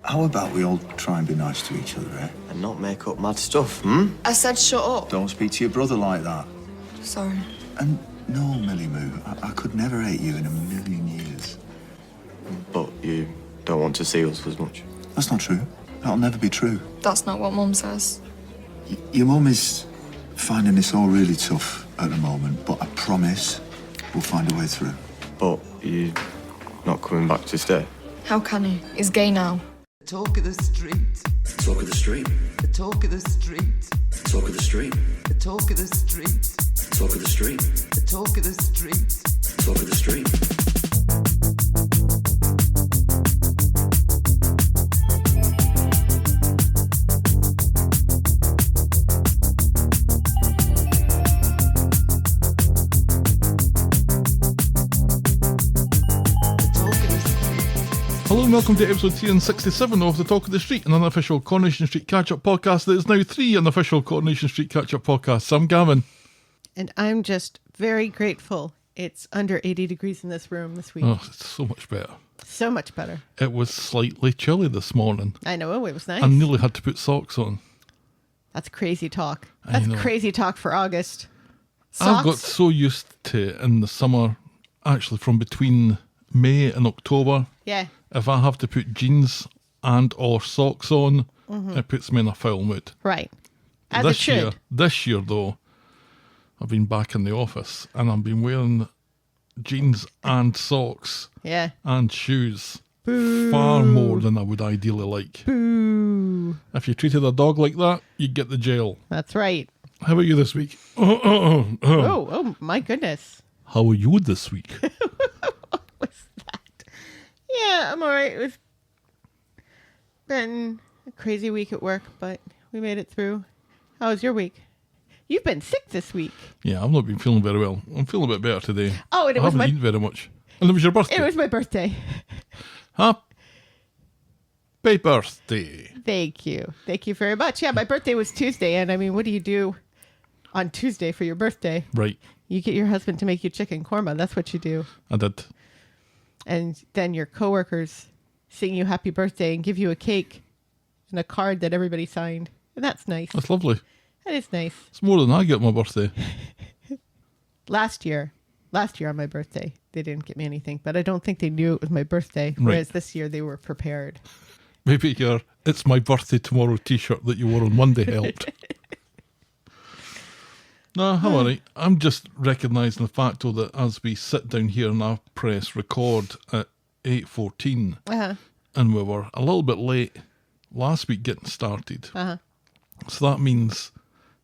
How about we all try and be nice to each other, eh? And not make up mad stuff, I said shut up. Don't speak to your brother like that. Sorry. And no, Millie Moo, I could never hate you in a million years. But you don't want to see us as much. That's not true. That'll never be true. That's not what Mum says. Your mum is finding this all really tough at the moment, but I promise we'll find a way through. But you not coming back to stay? How can he? He's gay now. The talk of the street. Talk of the street. The talk of the street. Talk of the street. The talk of the street. Talk of the street. The talk of the street. Talk of the street. Hello and welcome to episode 367 of The Talk of the Street, an unofficial Coronation Street catch-up podcast that is now 3 unofficial Coronation Street catch-up podcasts. I'm Gavin. And I'm just very grateful it's under 80 degrees in this room this week. Oh, it's so much better. So much better. It was slightly chilly this morning. I know, it was nice. I nearly had to put socks on. That's crazy talk. That's crazy talk for August. I've got Socks? so used to it in the summer, actually from between May and October. Yeah. If I have to put jeans and or socks on, it puts me in a foul mood. Right. As it should. This year, though, I've been back in the office and I've been wearing jeans and socks Yeah. and shoes Boo. far more than I would ideally like. Boo. If you treated a dog like that, you'd get the jail. That's right. How about you this week? Oh, my goodness. How are you this week? What's that? Yeah, I'm all right. It's been a crazy week at work, but we made it through. How was your week? You've been sick this week. Yeah, I've not been feeling very well. I'm feeling a bit better today. Oh, and I haven't eaten very much. And it was your birthday. It was my birthday. Happy birthday. Thank you. Thank you very much. Yeah, my birthday was Tuesday, and I mean, what do you do on Tuesday for your birthday? Right. You get your husband to make you chicken korma. That's what you do. I did. And then your coworkers sing you happy birthday and give you a cake and a card that everybody signed. And that's nice. That's lovely. That is nice. It's more than I get on my birthday. Last year on my birthday, they didn't get me anything, but I don't think they knew it was my birthday. Whereas this year they were prepared. Maybe your "It's my birthday tomorrow" t-shirt that you wore on Monday helped. No, I'm all right. I'm just recognising the fact, though, that as we sit down here and I press record at 8:14, and we were a little bit late last week getting started. So that means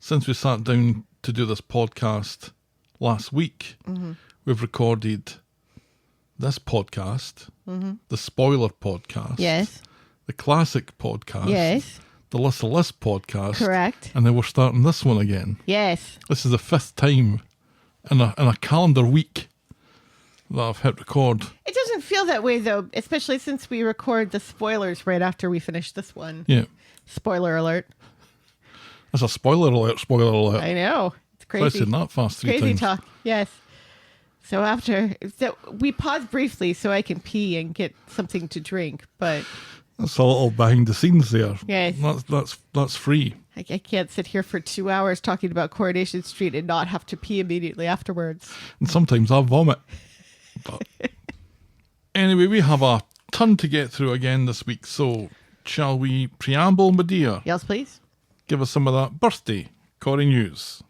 since we sat down to do this podcast last week, we've recorded this podcast, the spoiler podcast, Yes. the classic podcast, Yes. the List of List podcast. Correct. And then we're starting this one again. Yes. This is the 5th time in a calendar week that I've hit record. It doesn't feel that way, though, especially since we record the spoilers right after we finish this one. Yeah. Spoiler alert. That's a spoiler alert, spoiler alert. I know. It's I've crazy. said that fast 3 Crazy times. talk. Yes. So we pause briefly so I can pee and get something to drink, but That's a little behind the scenes there. Yes. That's free. I can't sit here for 2 hours talking about Coronation Street and not have to pee immediately afterwards. And sometimes I vomit. But anyway, we have a ton to get through again this week, so shall we preamble, my dear? Yes, please. Give us some of that birthday Corrie news.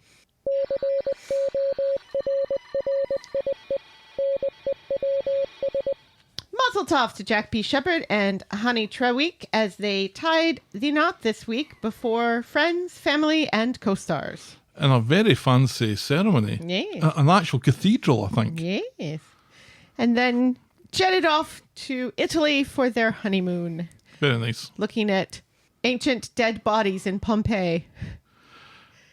Mazel tov to Jack P. Shepherd and Honey Treweek as they tied the knot this week before friends, family, and co-stars. In a very fancy ceremony. Yes. An actual cathedral, I think. Yes. And then jetted off to Italy for their honeymoon, Very nice. looking at ancient dead bodies in Pompeii.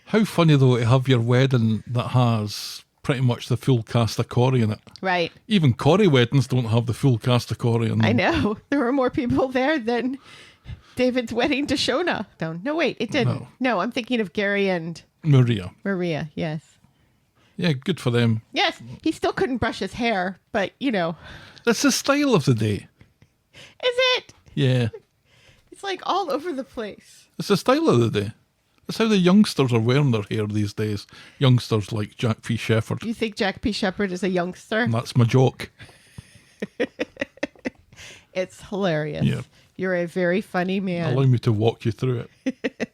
How funny, though, to have your wedding that has pretty much the full cast of Corrie in it. Right. Even Corrie weddings don't have the full cast of Corrie in them. I know. There were more people there than David's wedding to Shona. No, wait, it didn't. No, I'm thinking of Gary and Maria, yes. Yeah, good for them. Yes, he still couldn't brush his hair, but, you know. That's the style of the day. Is it? Yeah. like all over the place. It's the style of the day. It's how the youngsters are wearing their hair these days. Youngsters like Jack P. Shepherd. You think Jack P. Shepherd is a youngster? And that's my joke. It's hilarious. Yeah. You're a very funny man. Allow me to walk you through it.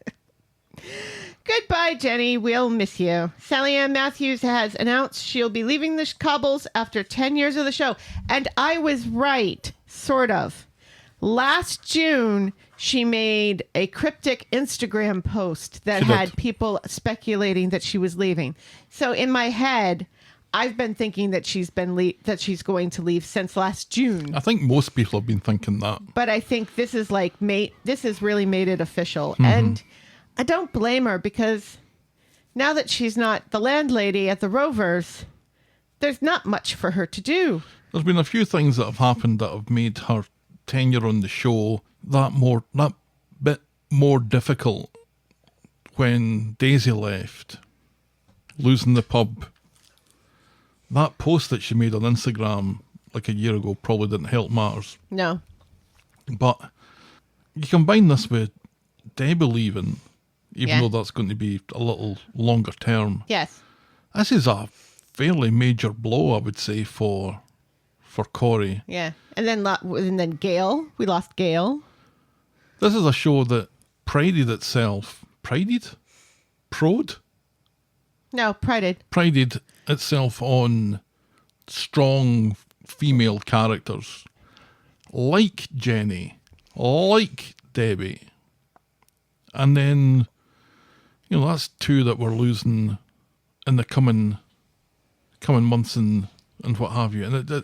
Goodbye, Jenny. We'll miss you. Sally Ann Matthews has announced she'll be leaving the Cobbles after 10 years of the show. And I was right, sort of. Last June, she made a cryptic Instagram post that had people speculating that she was leaving. So in my head, I've been thinking that she's going to leave since last June. I think most people have been thinking that. But I think this is this has really made it official. And I don't blame her, because now that she's not the landlady at the Rovers, there's not much for her to do. There's been a few things that have happened that have made her tenure on the show that bit more difficult. When Daisy left, losing the pub, that post that she made on Instagram like a year ago probably didn't help matters. No. But you combine this with Debbie leaving, even Yeah. though that's going to be a little longer term. Yes. This is a fairly major blow, I would say, for Corrie. Yeah. And then Gail. We lost Gail. This is a show that prided itself. Prided itself on strong female characters like Jenny, like Debbie. And then, that's two that we're losing in the coming months and what have you. And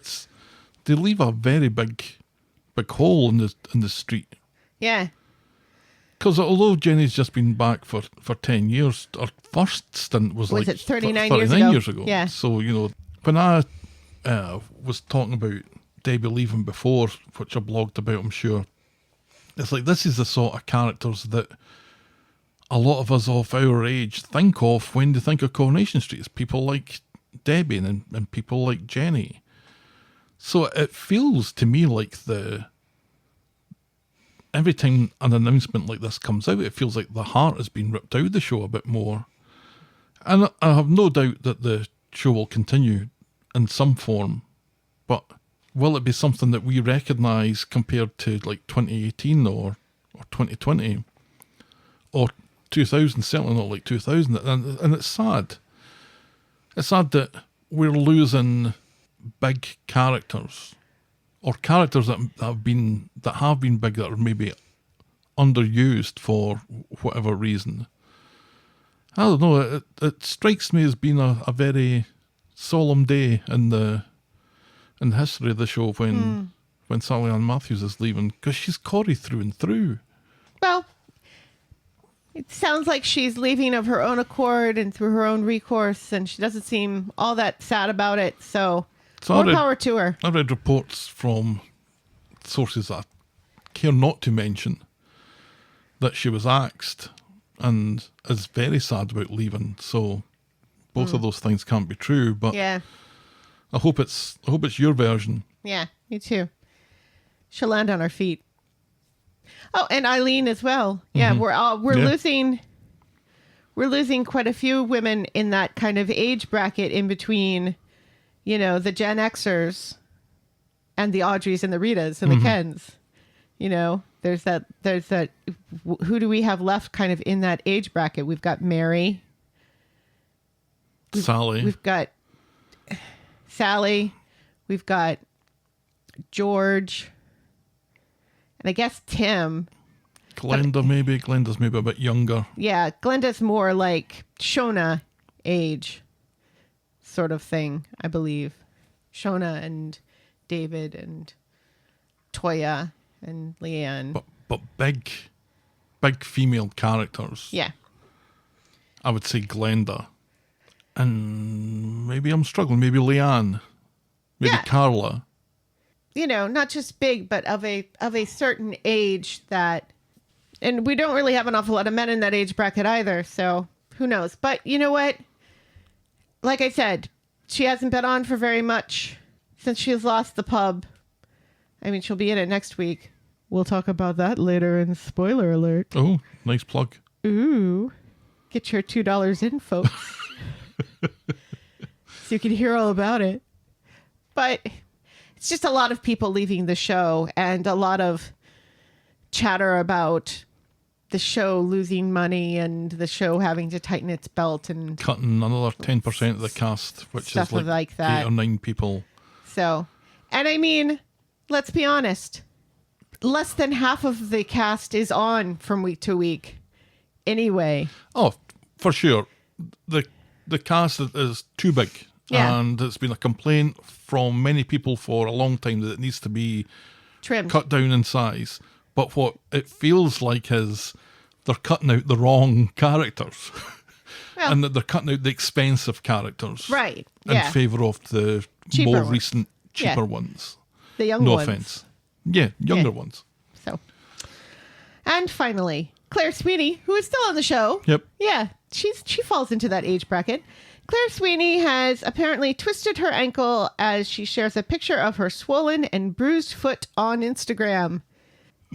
they leave a very big hole in the street. Yeah. Because although Jenny's just been back for 10 years, her first stint was like it 39 years ago. Yeah. So, when I was talking about Debbie leaving before, which I blogged about, I'm sure, it's like this is the sort of characters that a lot of us of our age think of when they think of Coronation Street. It's people like Debbie and people like Jenny. So it feels to me like every time an announcement like this comes out, it feels like the heart has been ripped out of the show a bit more. And I have no doubt that the show will continue in some form, but will it be something that we recognise compared to like 2018 or 2020 or 2000? Certainly not like 2000. And it's sad. It's sad that we're losing big characters, or characters that have been big that are maybe underused for whatever reason. I don't know. It strikes me as being a very solemn day in the history of the show when Sally Ann Matthews is leaving, because she's Corrie through and through. Well, it sounds like she's leaving of her own accord and through her own recourse, and she doesn't seem all that sad about it. So more power to her. I read reports from sources that I care not to mention that she was axed and is very sad about leaving. So both of those things can't be true, but Yeah. I hope it's your version. Yeah, me too. She'll land on her feet. Oh, and Eileen as well. Yeah, we're losing quite a few women in that kind of age bracket in between, the Gen Xers and the Audreys and the Ritas and the Kens. There's that. Who do we have left kind of in that age bracket? We've got Mary. Sally. We've got Sally. We've got George. And I guess Tim. Glenda maybe. Glenda's maybe a bit younger. Yeah, Glenda's more like Shona age sort of thing, I believe. Shona and David and Toya and Leanne. But big female characters. Yeah. I would say Glenda. And maybe I'm struggling. Maybe Leanne. Maybe Yeah. Carla. Not just big, but of a certain age that, and we don't really have an awful lot of men in that age bracket either, so who knows? But you know what? Like I said, she hasn't been on for very much since she has lost the pub. I mean, she'll be in it next week. We'll talk about that later in spoiler alert. Oh, nice plug. Ooh. Get your $2 in, folks. So you can hear all about it. But it's just a lot of people leaving the show and a lot of chatter about the show losing money and the show having to tighten its belt and Cutting another 10% of the cast, which stuff is like that. 8 or 9 people. So, and I mean, let's be honest. Less than half of the cast is on from week to week. Anyway. Oh, for sure. The cast is too big. Yeah. And it's been a complaint from many people for a long time that it needs to be Trimmed. cut down in size. But what it feels like is they're cutting out the wrong characters. Well, and that they're cutting out the expensive characters. Right. In Yeah. favour of the Cheaper more ones. recent, cheaper Yeah. ones. The young No ones. offence. Yeah, younger Yeah. ones. So, and finally, Claire Sweeney, who is still on the show. Yep. Yeah, she falls into that age bracket. Claire Sweeney has apparently twisted her ankle as she shares a picture of her swollen and bruised foot on Instagram.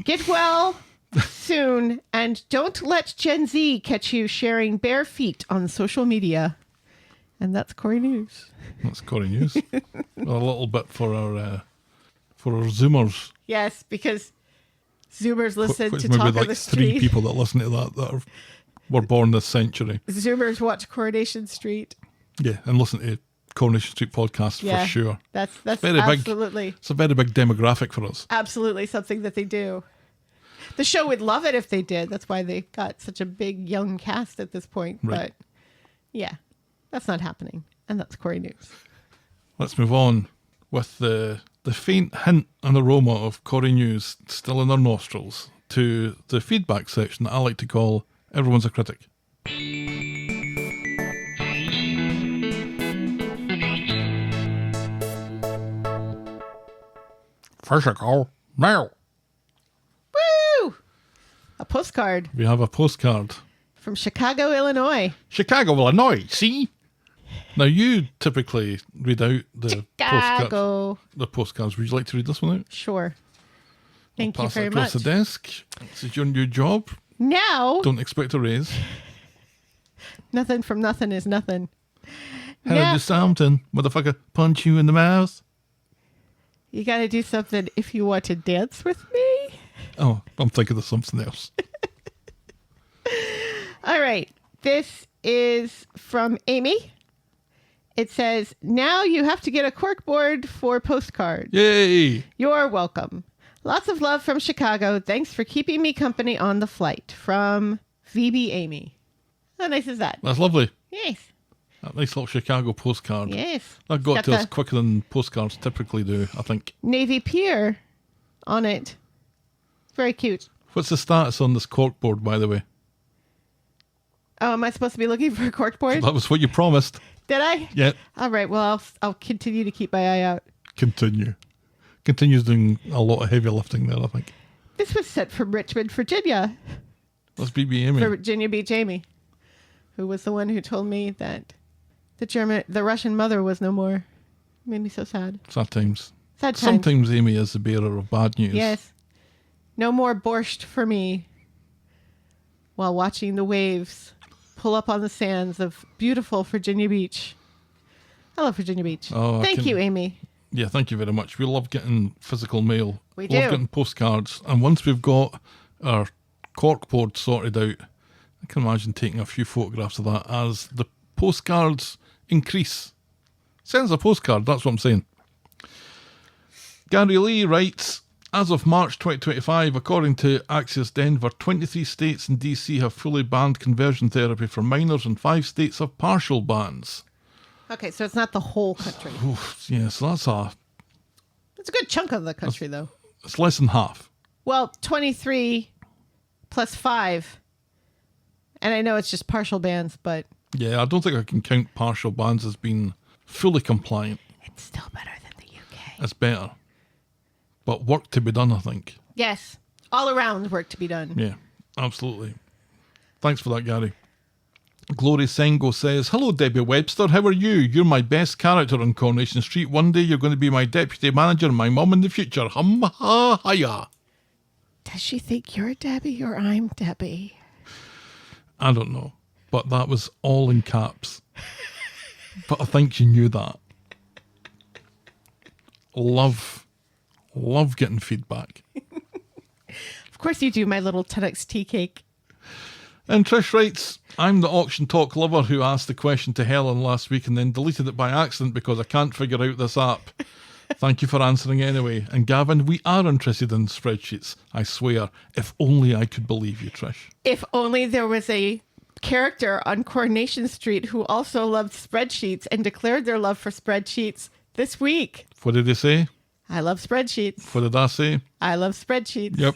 Get well soon, and don't let Gen Z catch you sharing bare feet on social media. And that's Corrie News. That's Corrie News. A little bit for our Zoomers. Yes, because Zoomers listen Which to maybe Talk of like the 3 Street. people that listen to that were born this century. Zoomers watch Coronation Street. Yeah, and listen to Coronation Street podcast Yeah, for sure. That's Very big. absolutely, It's a very big demographic for us. absolutely something that they do. The show would love it if they did. That's why they got such a big young cast at this point. Right. But yeah, that's not happening. And that's Corrie News. Let's move on with the faint hint and aroma of Corrie News still in their nostrils to the feedback section that I like to call Everyone's a Critic. Physical now. Woo! A postcard We have a postcard. from Chicago, Illinois. Chicago, Illinois, see? Now you typically read out the postcard, Chicago. the postcards. Would you like to read this one out? Sure. Thank you Pass very it across much. the desk. This is your new job. Now, Don't expect a raise. nothing from nothing is nothing. How Now- do something, motherfucker, punch you in the mouth? You got to do something if you want to dance with me. Oh, I'm thinking of something else. All right. This is from Amy. It says, now you have to get a corkboard for postcards. Yay! You're welcome. Lots of love from Chicago. Thanks for keeping me company on the flight. From VB Amy. How nice is that? That's lovely. Yes. That nice little Chicago postcard. Yes. That got It's to us the quicker than postcards typically do, I think. Navy Pier on it. Very cute. What's the status on this corkboard, by the way? Oh, am I supposed to be looking for a corkboard? That was what you promised. Did I? Yeah. All right. Well, I'll continue to keep my eye out. Continue. Continues doing a lot of heavy lifting there, I think. This was sent from Richmond, Virginia. That's BB Amy. For Virginia Beach Amy, who was the one who told me that the Russian mother was no more. Made me so sad. Sad times. Sad times. Sometimes Amy is the bearer of bad news. Yes. No more borscht for me while watching the waves pull up on the sands of beautiful Virginia Beach. I love Virginia Beach. Oh, I Thank can- you, Amy. Yeah, thank you very much. We love getting physical mail. We love do. getting postcards. And once we've got our corkboard sorted out, I can imagine taking a few photographs of that as the postcards increase. Send us a postcard, that's what I'm saying. Gary Lee writes, as of March 2025, according to Axios Denver, 23 states and DC have fully banned conversion therapy for minors and 5 states have partial bans. Okay, so it's not the whole country. Oof, yeah, so It's a good chunk of the country, though. it's less than half. Well, 23 plus 5. And I know it's just partial bans, but Yeah, I don't think I can count partial bans as being fully compliant. it's still better than the UK. It's better. But work to be done, I think. Yes. All around work to be done. Yeah, absolutely. Thanks for that, Gary. Glory Sengo says, hello, Debbie Webster. How are you? You're my best character on Coronation Street. One day you're going to be my deputy manager, my mum in the future. Hum ha hiya. Does she think you're Debbie or I'm Debbie? I don't know. But that was all in caps. But I think she knew that. Love getting feedback. Of course you do, my little Tunnocks tea cake. And Trish writes, I'm the auction talk lover who asked the question to Helen last week and then deleted it by accident because I can't figure out this app. Thank you for answering anyway. And Gavin, we are interested in spreadsheets. I swear, if only I could believe you, Trish. If only there was a character on Coronation Street who also loved spreadsheets and declared their love for spreadsheets this week. What did they say? I love spreadsheets. What did I say? I love spreadsheets. Yep.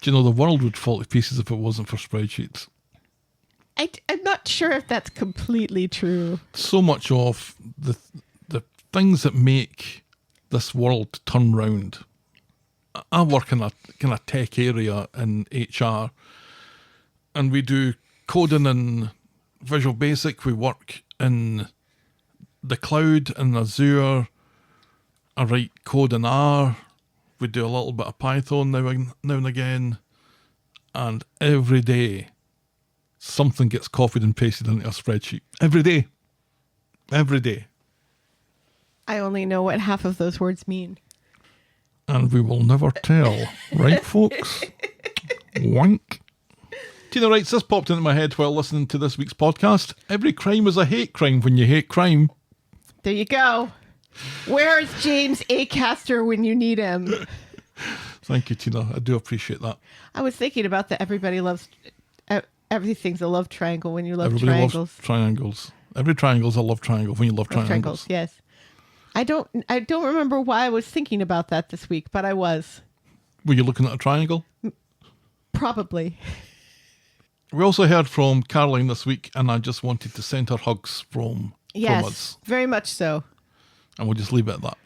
Do you know the world would fall to pieces if it wasn't for spreadsheets? I'm not sure if that's completely true. So much of the things that make this world turn round. I work in a kind of tech area in HR, and we do coding in Visual Basic. We work in the cloud in Azure. I write code in R. We do a little bit of Python now and again. And every day, something gets copied and pasted into a spreadsheet. Every day. Every day. I only know what half of those words mean. And we will never tell. Right, folks? Wink. Tina writes, this popped into my head while listening to this week's podcast. Every crime is a hate crime when you hate crime. There you go. Where's James A. Caster when you need him? Thank you, Tina. I do appreciate that. I was thinking about that everybody loves... everything's a love triangle when you love Everybody triangles. loves triangles. Every triangle's a love triangle when you love triangles. Yes. I don't remember why I was thinking about that this week, but I was. Were you looking at a triangle? Probably. We also heard from Caroline this week, and I just wanted to send her hugs from us. Very much so. And we'll just leave it at that.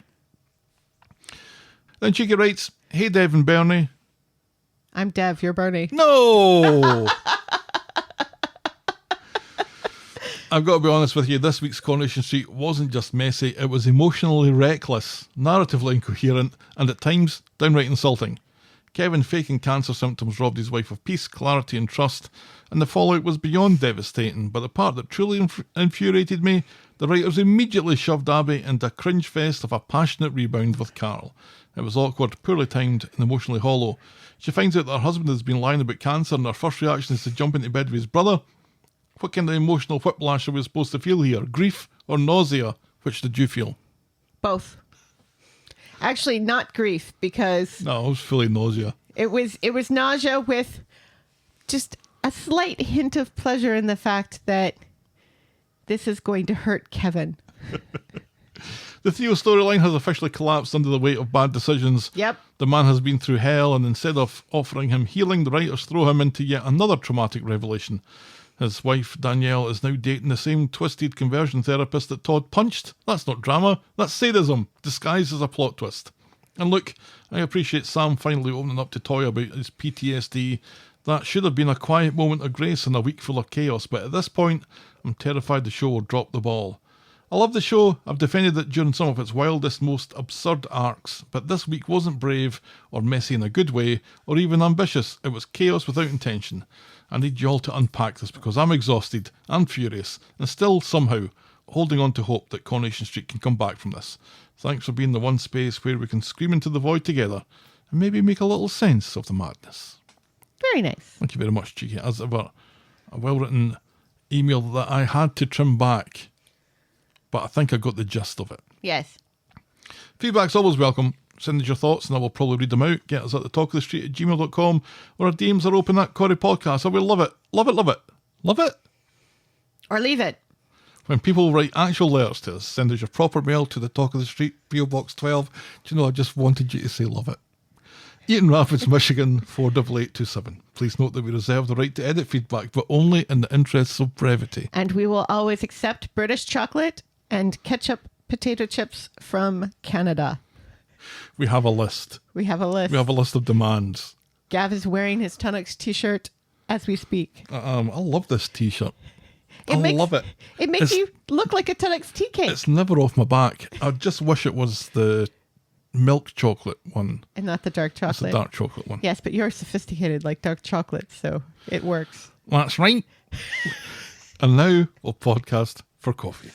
Then Cheeky writes, hey Dev and Bernie. I'm Dev, you're Bernie. No! I've got to be honest with you, this week's Coronation Street wasn't just messy, it was emotionally reckless, narratively incoherent, and at times downright insulting. Kevin faking cancer symptoms robbed his wife of peace, clarity and trust, and the fallout was beyond devastating, but the part that truly infuriated me, the writers immediately shoved Abi into a cringe fest of a passionate rebound with Carl. It was awkward, poorly timed and emotionally hollow. She finds out that her husband has been lying about cancer and her first reaction is to jump into bed with his brother. What kind of emotional whiplash are we supposed to feel here? Grief or nausea? Which did you feel? Both. Actually, not grief, because... No, I was feeling nausea. It was nausea with just a slight hint of pleasure in the fact that this is going to hurt Kevin. The Theo storyline has officially collapsed under the weight of bad decisions. Yep. The man has been through hell, and instead of offering him healing, the writers throw him into yet another traumatic revelation. His wife, Danielle, is now dating the same twisted conversion therapist that Todd punched. That's not drama, that's sadism, disguised as a plot twist. And look, I appreciate Sam finally opening up to Toy about his PTSD. That should have been a quiet moment of grace in a week full of chaos, but at this point, I'm terrified the show will drop the ball. I love the show, I've defended it during some of its wildest, most absurd arcs, but this week wasn't brave, or messy in a good way, or even ambitious. It was chaos without intention. I need you all to unpack this because I'm exhausted and furious, and still somehow holding on to hope that Coronation Street can come back from this. Thanks for being the one space where we can scream into the void together, and maybe make a little sense of the madness. Very nice. Thank you very much, Cheeky. As ever, a well-written email that I had to trim back, but I think I got the gist of it. Yes. Feedback's always welcome. Send us your thoughts and I will probably read them out. Get us at the talk of the street at gmail.com, or our DMs are open at Corrie Podcast. I will love it. Love it, love it. Love it. Or leave it. When people write actual letters to us, send us your proper mail to the Talk of the Street, PO Box 12. Do you know, I just wanted you to say love it. Eaton Rapids, Michigan, 48827. Please note that we reserve the right to edit feedback, but only in the interests of brevity. And we will always accept British chocolate and ketchup potato chips from Canada. We have a list. We have a list. We have a list of demands. Gav is wearing his Tunnocks t-shirt as we speak. I love this t-shirt. I love it. It makes you look like a Tunnocks tea cake. It's never off my back. I just wish it was the milk chocolate one. And not the dark It's chocolate. the dark chocolate one. Yes, but you're sophisticated like dark chocolate, so it works. That's right. And now we'll podcast for coffee.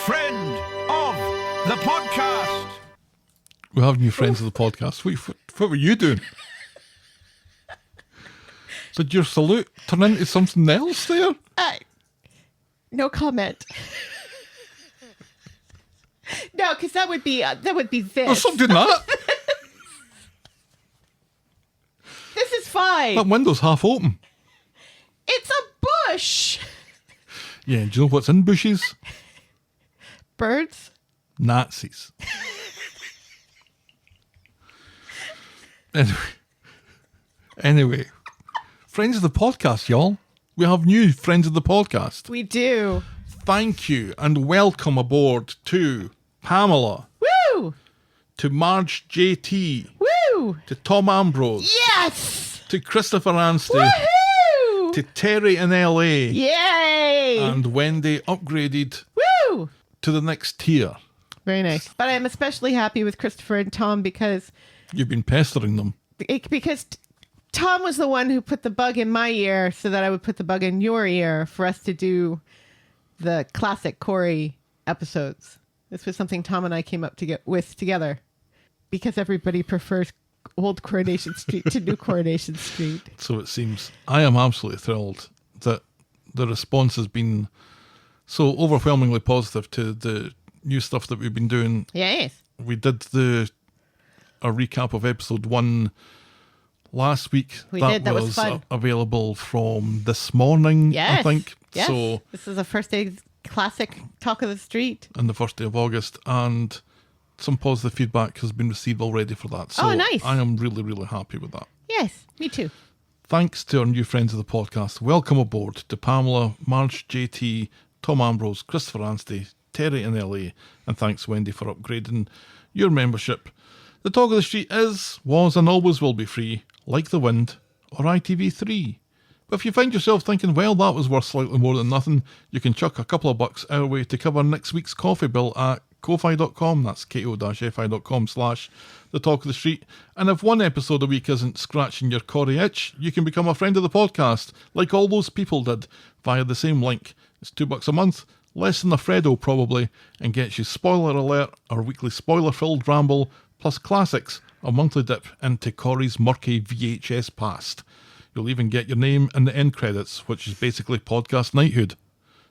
Friend of the podcast. We have new friends of the podcast. What were you doing? Did your salute turn into something else there? No comment. No, because that would be this. Oh, stop doing that. This is fine. That window's half open. It's a bush. Yeah, do you know what's in bushes? Birds. Nazis. Anyway, friends of the podcast, y'all. We have new friends of the podcast. We do. Thank you and welcome aboard to Pamela, Woo! to Marge JT, Woo! to Tom Ambrose, Yes! to Christopher Anstey, Woohoo! to Terry in LA, Yay! and Wendy upgraded Woo! to the next tier. Very nice. But I'm especially happy with Christopher and Tom because You've been pestering them. Tom was the one who put the bug in my ear so that I would put the bug in your ear for us to do the classic Corrie episodes. This was something Tom and I came up with together because everybody prefers old Coronation Street to new Coronation Street. So it seems. I am absolutely thrilled that the response has been so overwhelmingly positive to the new stuff that we've been doing. Yes. We did a recap of episode 1 last week. We did. That was fun. Available from this morning, Yes. I think. Yes. So This is the first day classic Talk of the Street. on the first day of August, and some positive feedback has been received already for that. So Oh, nice. I am really, really happy with that. Yes, me too. Thanks to our new friends of the podcast. Welcome aboard to Pamela, Marge JT, Tom Ambrose, Christopher Anstey, Terry in LA, and thanks Wendy for upgrading your membership. The Talk of the Street is, was and always will be free, like the wind or ITV3. But if you find yourself thinking, well, that was worth slightly more than nothing, you can chuck a couple of bucks our way to cover next week's coffee bill at ko-fi.com. That's ko-fi.com/the Talk of the Street. And if one episode a week isn't scratching your corrie itch, you can become a friend of the podcast, like all those people did, via the same link. It's $2 a month, less than a Freddo probably, and gets you spoiler alert, our weekly spoiler-filled ramble, plus classics, a monthly dip into Corrie's murky VHS past. You'll even get your name in the end credits, which is basically podcast knighthood.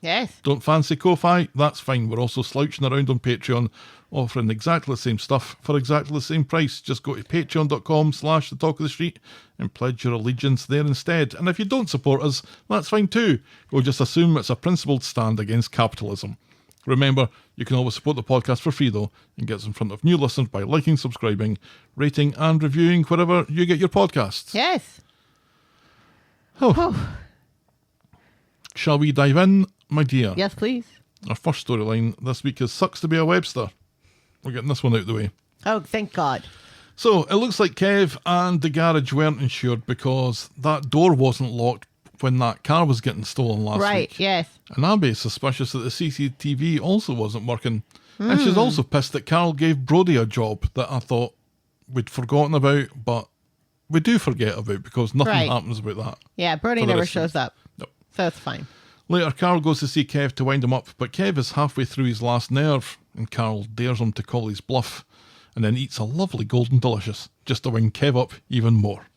Yes. Don't fancy Ko-Fi? That's fine. We're also slouching around on Patreon, offering exactly the same stuff for exactly the same price. Just go to patreon.com/the Talk of the Street and pledge your allegiance there instead. And if you don't support us, that's fine too. We'll just assume it's a principled stand against capitalism. Remember, you can always support the podcast for free though, and get us in front of new listeners by liking, subscribing, rating and reviewing wherever you get your podcasts. Yes. Oh. Shall we dive in, my dear? Yes, please. Our first storyline this week is Sucks to be a Webster. We're getting this one out of the way. Oh, thank God. So, it looks like Kev and the garage weren't insured because that door wasn't locked when that car was getting stolen last Right, week. yes. And Abi is suspicious that the CCTV also wasn't working. And she's also pissed that Carl gave Brody a job that I thought we'd forgotten about, but we do forget about because nothing Right. happens about that. Yeah, Brody For the never rest of shows up. Nope. So it's fine. Later, Carl goes to see Kev to wind him up, but Kev is halfway through his last nerve, and Carl dares him to call his bluff, and then eats a lovely golden delicious, just to wind Kev up even more.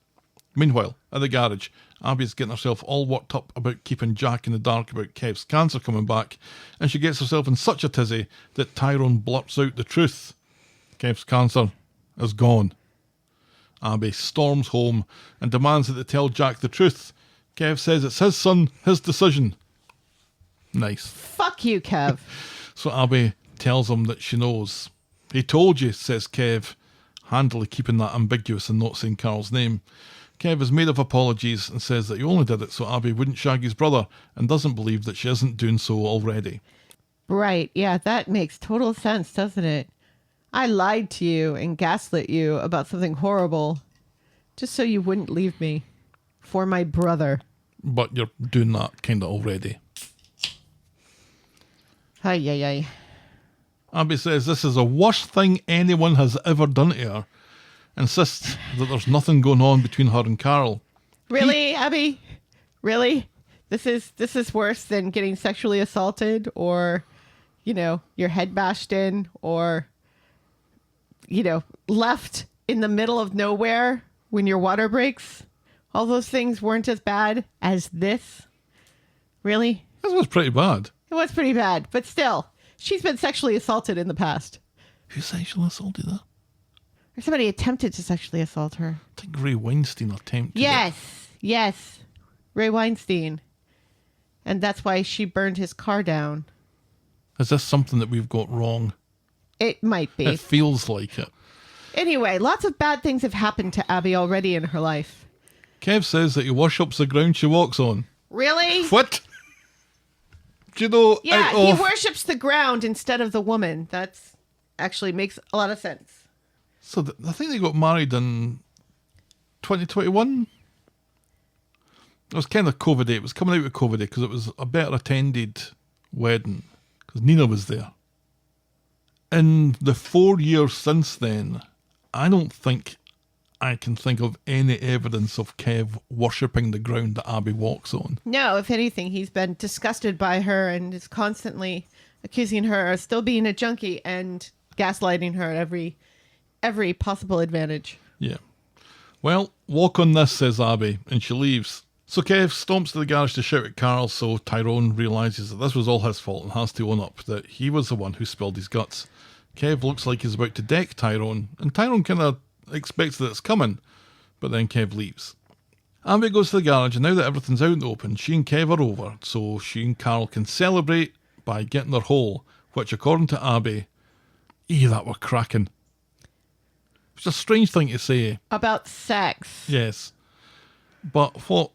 Meanwhile, at the garage, Abby's getting herself all worked up about keeping Jack in the dark about Kev's cancer coming back, and she gets herself in such a tizzy that Tyrone blurts out the truth. Kev's cancer is gone. Abi storms home and demands that they tell Jack the truth. Kev says it's his son, his decision. Nice. Fuck you, Kev. So Abi tells him that she knows. He told you, says Kev, handily keeping that ambiguous and not saying Carl's name. Kev is made of apologies and says that he only did it so Abi wouldn't shag his brother and doesn't believe that she isn't doing so already. Right. Yeah, that makes total sense, doesn't it? I lied to you and gaslit you about something horrible just so you wouldn't leave me for my brother. But you're doing that kind of already. Ay, ay, ay. Abi says this is the worst thing anyone has ever done to her. Insists that there's nothing going on between her and Carl. Really, Abby? Really? This is worse than getting sexually assaulted or, your head bashed in or, left in the middle of nowhere when your water breaks. All those things weren't as bad as this. Really? This was pretty bad. It was pretty bad, but still, she's been sexually assaulted in the past. Who sexually assaulted her? Or somebody attempted to sexually assault her. I think Ray Weinstein attempted it. Yes. Ray Weinstein. And that's why she burned his car down. Is this something that we've got wrong? It might be. It feels like it. Anyway, lots of bad things have happened to Abby already in her life. Kev says that he worships the ground she walks on. Really? What? Do you know? Yeah, he worships the ground instead of the woman. That's actually makes a lot of sense. So I think they got married in 2021. It was kind of COVID. It was coming out of COVID because it was a better attended wedding because Nina was there. In the 4 years since then, I don't think I can think of any evidence of Kev worshipping the ground that Abby walks on. No, if anything, he's been disgusted by her and is constantly accusing her of still being a junkie and gaslighting her at every possible advantage. Yeah. Well, walk on this, says Abby, and she leaves. So Kev stomps to the garage to shout at Carl, so Tyrone realises that this was all his fault and has to own up that he was the one who spilled his guts. Kev looks like he's about to deck Tyrone, and Tyrone kind of expects that it's coming, but then Kev leaves. Abby goes to the garage, and now that everything's out in the open, she and Kev are over, so she and Carl can celebrate by getting their hole, which according to Abby, that were cracking. It's a strange thing to say. About sex. Yes. But what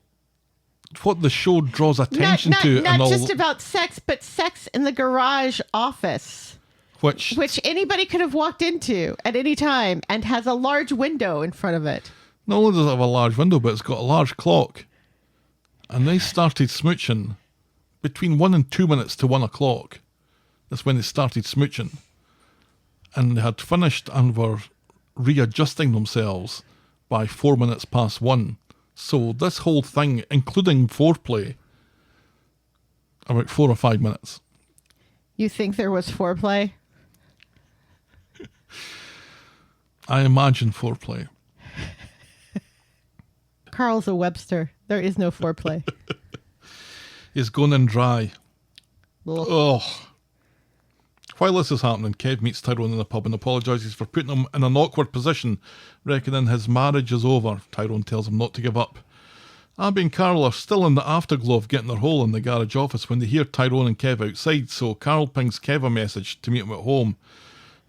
the show draws attention to... Not just about sex, but sex in the garage office. Which anybody could have walked into at any time and has a large window in front of it. Not only does it have a large window, but it's got a large clock. And they started smooching between 1 and 2 minutes to 1 o'clock. That's when they started smooching. And they had finished and were readjusting themselves by 4 minutes past 1. So this whole thing, including foreplay, about 4 or 5 minutes. You think there was foreplay? I imagine foreplay. Carl's a Webster. There is no foreplay. He's going in dry. Ugh. Oh. While this is happening, Kev meets Tyrone in the pub and apologises for putting him in an awkward position, reckoning his marriage is over. Tyrone tells him not to give up. Abi and Carl are still in the afterglow of getting their hole in the garage office when they hear Tyrone and Kev outside, so Carl pings Kev a message to meet him at home.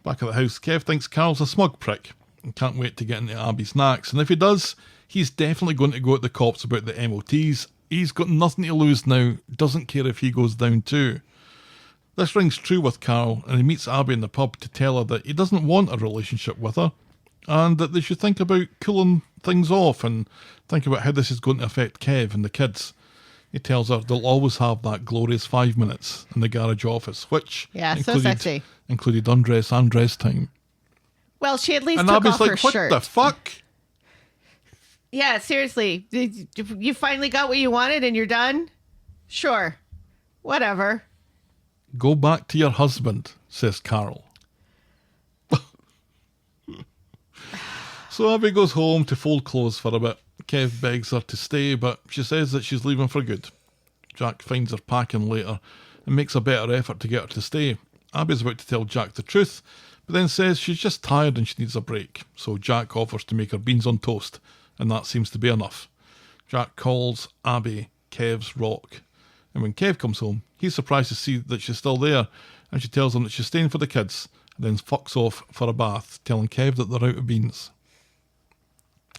Back at the house, Kev thinks Carl's a smug prick and can't wait to get into Abby's enacts, and if he does, he's definitely going to go at the cops about the MOTs. He's got nothing to lose now, doesn't care if he goes down too. This rings true with Carl, and he meets Abby in the pub to tell her that he doesn't want a relationship with her, and that they should think about cooling things off and think about how this is going to affect Kev and the kids. He tells her they'll always have that glorious 5 minutes in the garage office, which so sexy. Included undress and dress time. Well, she at least and took Abby's off like, her what shirt. the fuck? Yeah, seriously. You finally got what you wanted and you're done? Sure. Whatever. Go back to your husband, says Carl. So Abby goes home to fold clothes for a bit. Kev begs her to stay, but she says that she's leaving for good. Jack finds her packing later and makes a better effort to get her to stay. Abby's about to tell Jack the truth, but then says she's just tired and she needs a break. So Jack offers to make her beans on toast, and that seems to be enough. Jack calls Abby Kev's rock. And when Kev comes home, he's surprised to see that she's still there, and she tells him that she's staying for the kids, and then fucks off for a bath, telling Kev that they're out of beans.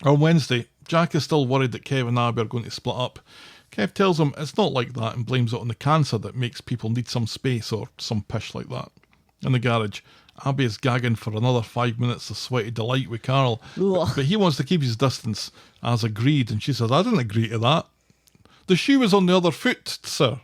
On Wednesday, Jack is still worried that Kev and Abby are going to split up. Kev tells him it's not like that and blames it on the cancer that makes people need some space or some pish like that. In the garage, Abi is gagging for another 5 minutes of sweaty delight with Carl, but he wants to keep his distance as agreed, and she says, I didn't agree to that. The shoe was on the other foot, sir.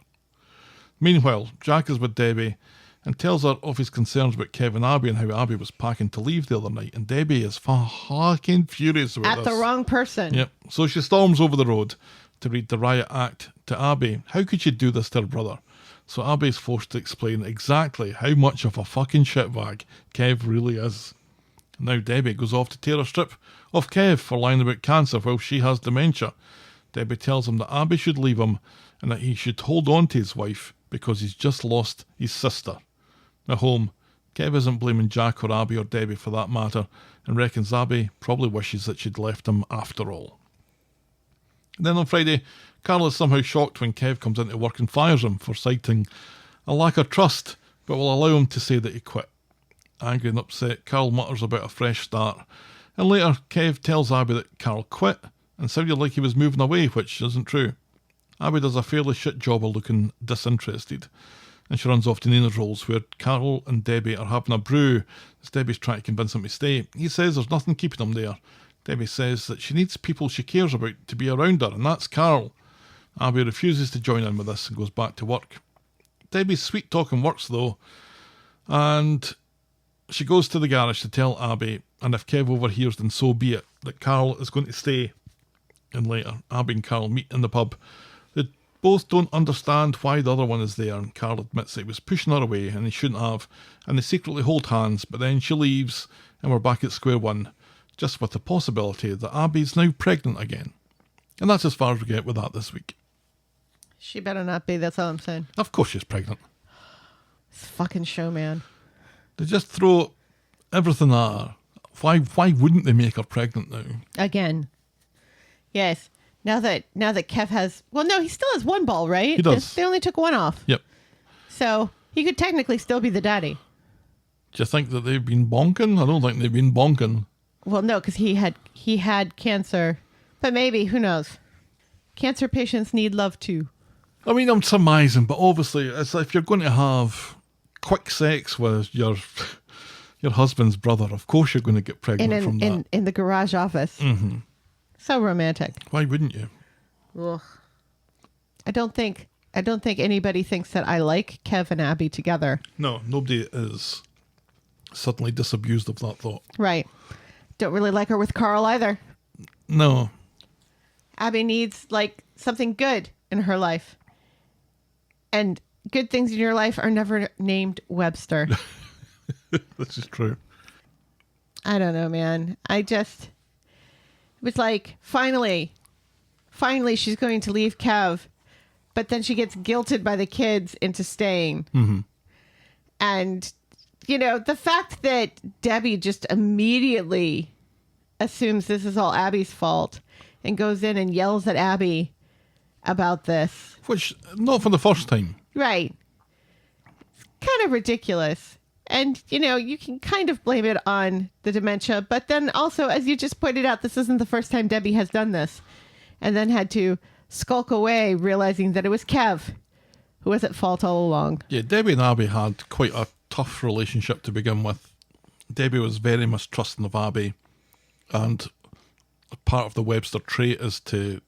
Meanwhile, Jack is with Debbie and tells her of his concerns about Kev and Abi and how Abi was packing to leave the other night, and Debbie is fucking furious about At this. the wrong person. Yep. So she storms over the road to read the riot act to Abi. How could she do this to her brother? So Abi is forced to explain exactly how much of a fucking shitbag Kev really is. Now Debbie goes off to tear a strip of Kev for lying about cancer while she has dementia. Debbie tells him that Abi should leave him and that he should hold on to his wife because he's just lost his sister. At home, Kev isn't blaming Jack or Abi or Debbie for that matter and reckons Abi probably wishes that she'd left him after all. And then on Friday, Carl is somehow shocked when Kev comes into work and fires him for citing a lack of trust, but will allow him to say that he quit. Angry and upset, Carl mutters about a fresh start, and later Kev tells Abi that Carl quit and sounded like he was moving away, which isn't true. Abi does a fairly shit job of looking disinterested, and she runs off to Nina's Rolls where Carl and Debbie are having a brew as Debbie's trying to convince him to stay. He says there's nothing keeping him there. Debbie says that she needs people she cares about to be around her, and that's Carl. Abi refuses to join in with this and goes back to work. Debbie's sweet talking works though, and she goes to the garage to tell Abi, and if Kev overhears then so be it, that Carl is going to stay. And later, Abi and Carl meet in the pub. They both don't understand why the other one is there, and Carl admits that he was pushing her away and he shouldn't have, and they secretly hold hands, but then she leaves and we're back at square one, just with the possibility that Abi's now pregnant again. And that's as far as we get with that this week. She better not be, that's all I'm saying. Of course she's pregnant. This fucking show, man. They just throw everything at her. Why wouldn't they make her pregnant now? Again. Yes. Now that Kev has... Well, no, he still has one ball, right? He does. They only took one off. Yep. So he could technically still be the daddy. Do you think that they've been bonking? I don't think they've been bonking. Well, no, because he had cancer. But maybe, who knows? Cancer patients need love too. I mean, I'm surmising, but obviously, it's if you're going to have quick sex with your husband's brother, of course you're going to get pregnant from that. In the garage office. Mm-hmm. So romantic. Why wouldn't you? Ugh. I don't think anybody thinks that I like Kev and Abi together. No, nobody is suddenly disabused of that thought. Right. Don't really like her with Carl either. No. Abi needs like something good in her life. And good things in your life are never named Webster. This is true. I don't know, man. It was like, finally she's going to leave Kev, but then she gets guilted by the kids into staying. Mm-hmm. And, the fact that Debbie just immediately assumes this is all Abby's fault and goes in and yells at Abi about this. Which, not for the first time. Right. It's kind of ridiculous. And, you can kind of blame it on the dementia. But then also, as you just pointed out, this isn't the first time Debbie has done this. And then had to skulk away, realizing that it was Kev who was at fault all along. Yeah, Debbie and Abi had quite a tough relationship to begin with. Debbie was very mistrusting of Abi. And part of the Webster trait is to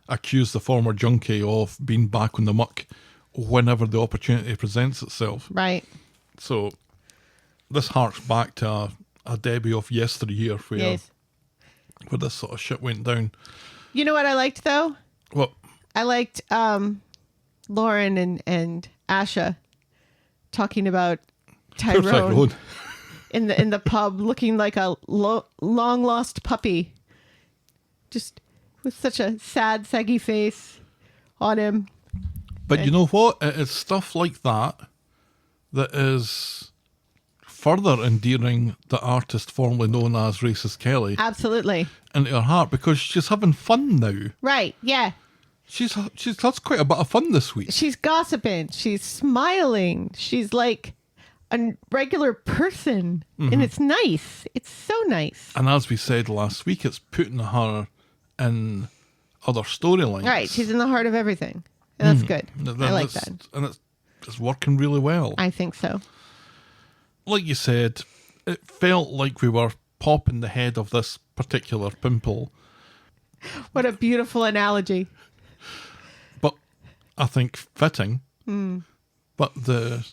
accuse the former junkie of being back on the muck whenever the opportunity presents itself. Right. So this harks back to a Debbie of yesteryear where this sort of shit went down. You know what I liked, though? What? I liked Lauren and Asha talking about Tyrone in the pub, looking like a long lost puppy, just with such a sad, saggy face on him. But you know what? It is stuff like that is further endearing the artist formerly known as Racist Kelly. Absolutely. Into her heart because she's having fun now. Right, yeah. She's had quite a bit of fun this week. She's gossiping. She's smiling. She's like a regular person. Mm-hmm. And it's nice. It's so nice. And as we said last week, it's putting her in other storylines. Right, she's in the heart of everything. And that's good. And I like it's- that. And it's working really well. I think so. Like you said, it felt like we were popping the head of this particular pimple. What a beautiful analogy. But I think fitting. But the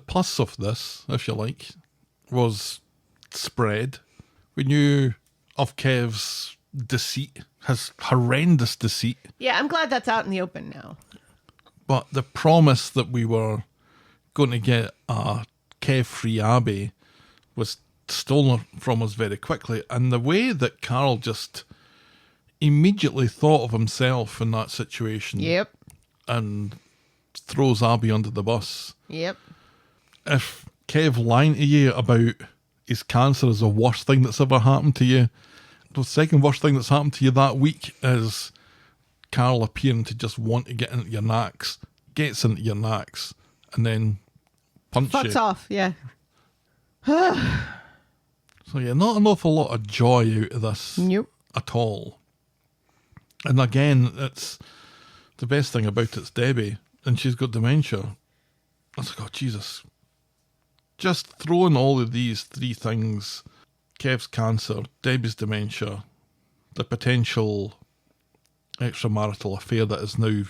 plus of this, if you like, was spread. We knew of Kev's deceit, his horrendous deceit. Yeah, I'm glad that's out in the open now. But the promise that we were going to get a Kev-free Abi was stolen from us very quickly. And the way that Carl just immediately thought of himself in that situation Yep. and throws Abi under the bus. Yep. If Kev lying to you about his cancer is the worst thing that's ever happened to you, the second worst thing that's happened to you that week is Carl appearing to just want to get into your knacks, gets into your knacks, and then punch Fucks you. off, yeah. So yeah, not an awful lot of joy out of this Nope. at all. And again, it's the best thing about it's Debbie, and she's got dementia. I was like, oh Jesus. Just throwing all of these three things, Kev's cancer, Debbie's dementia, the potential extramarital affair that has now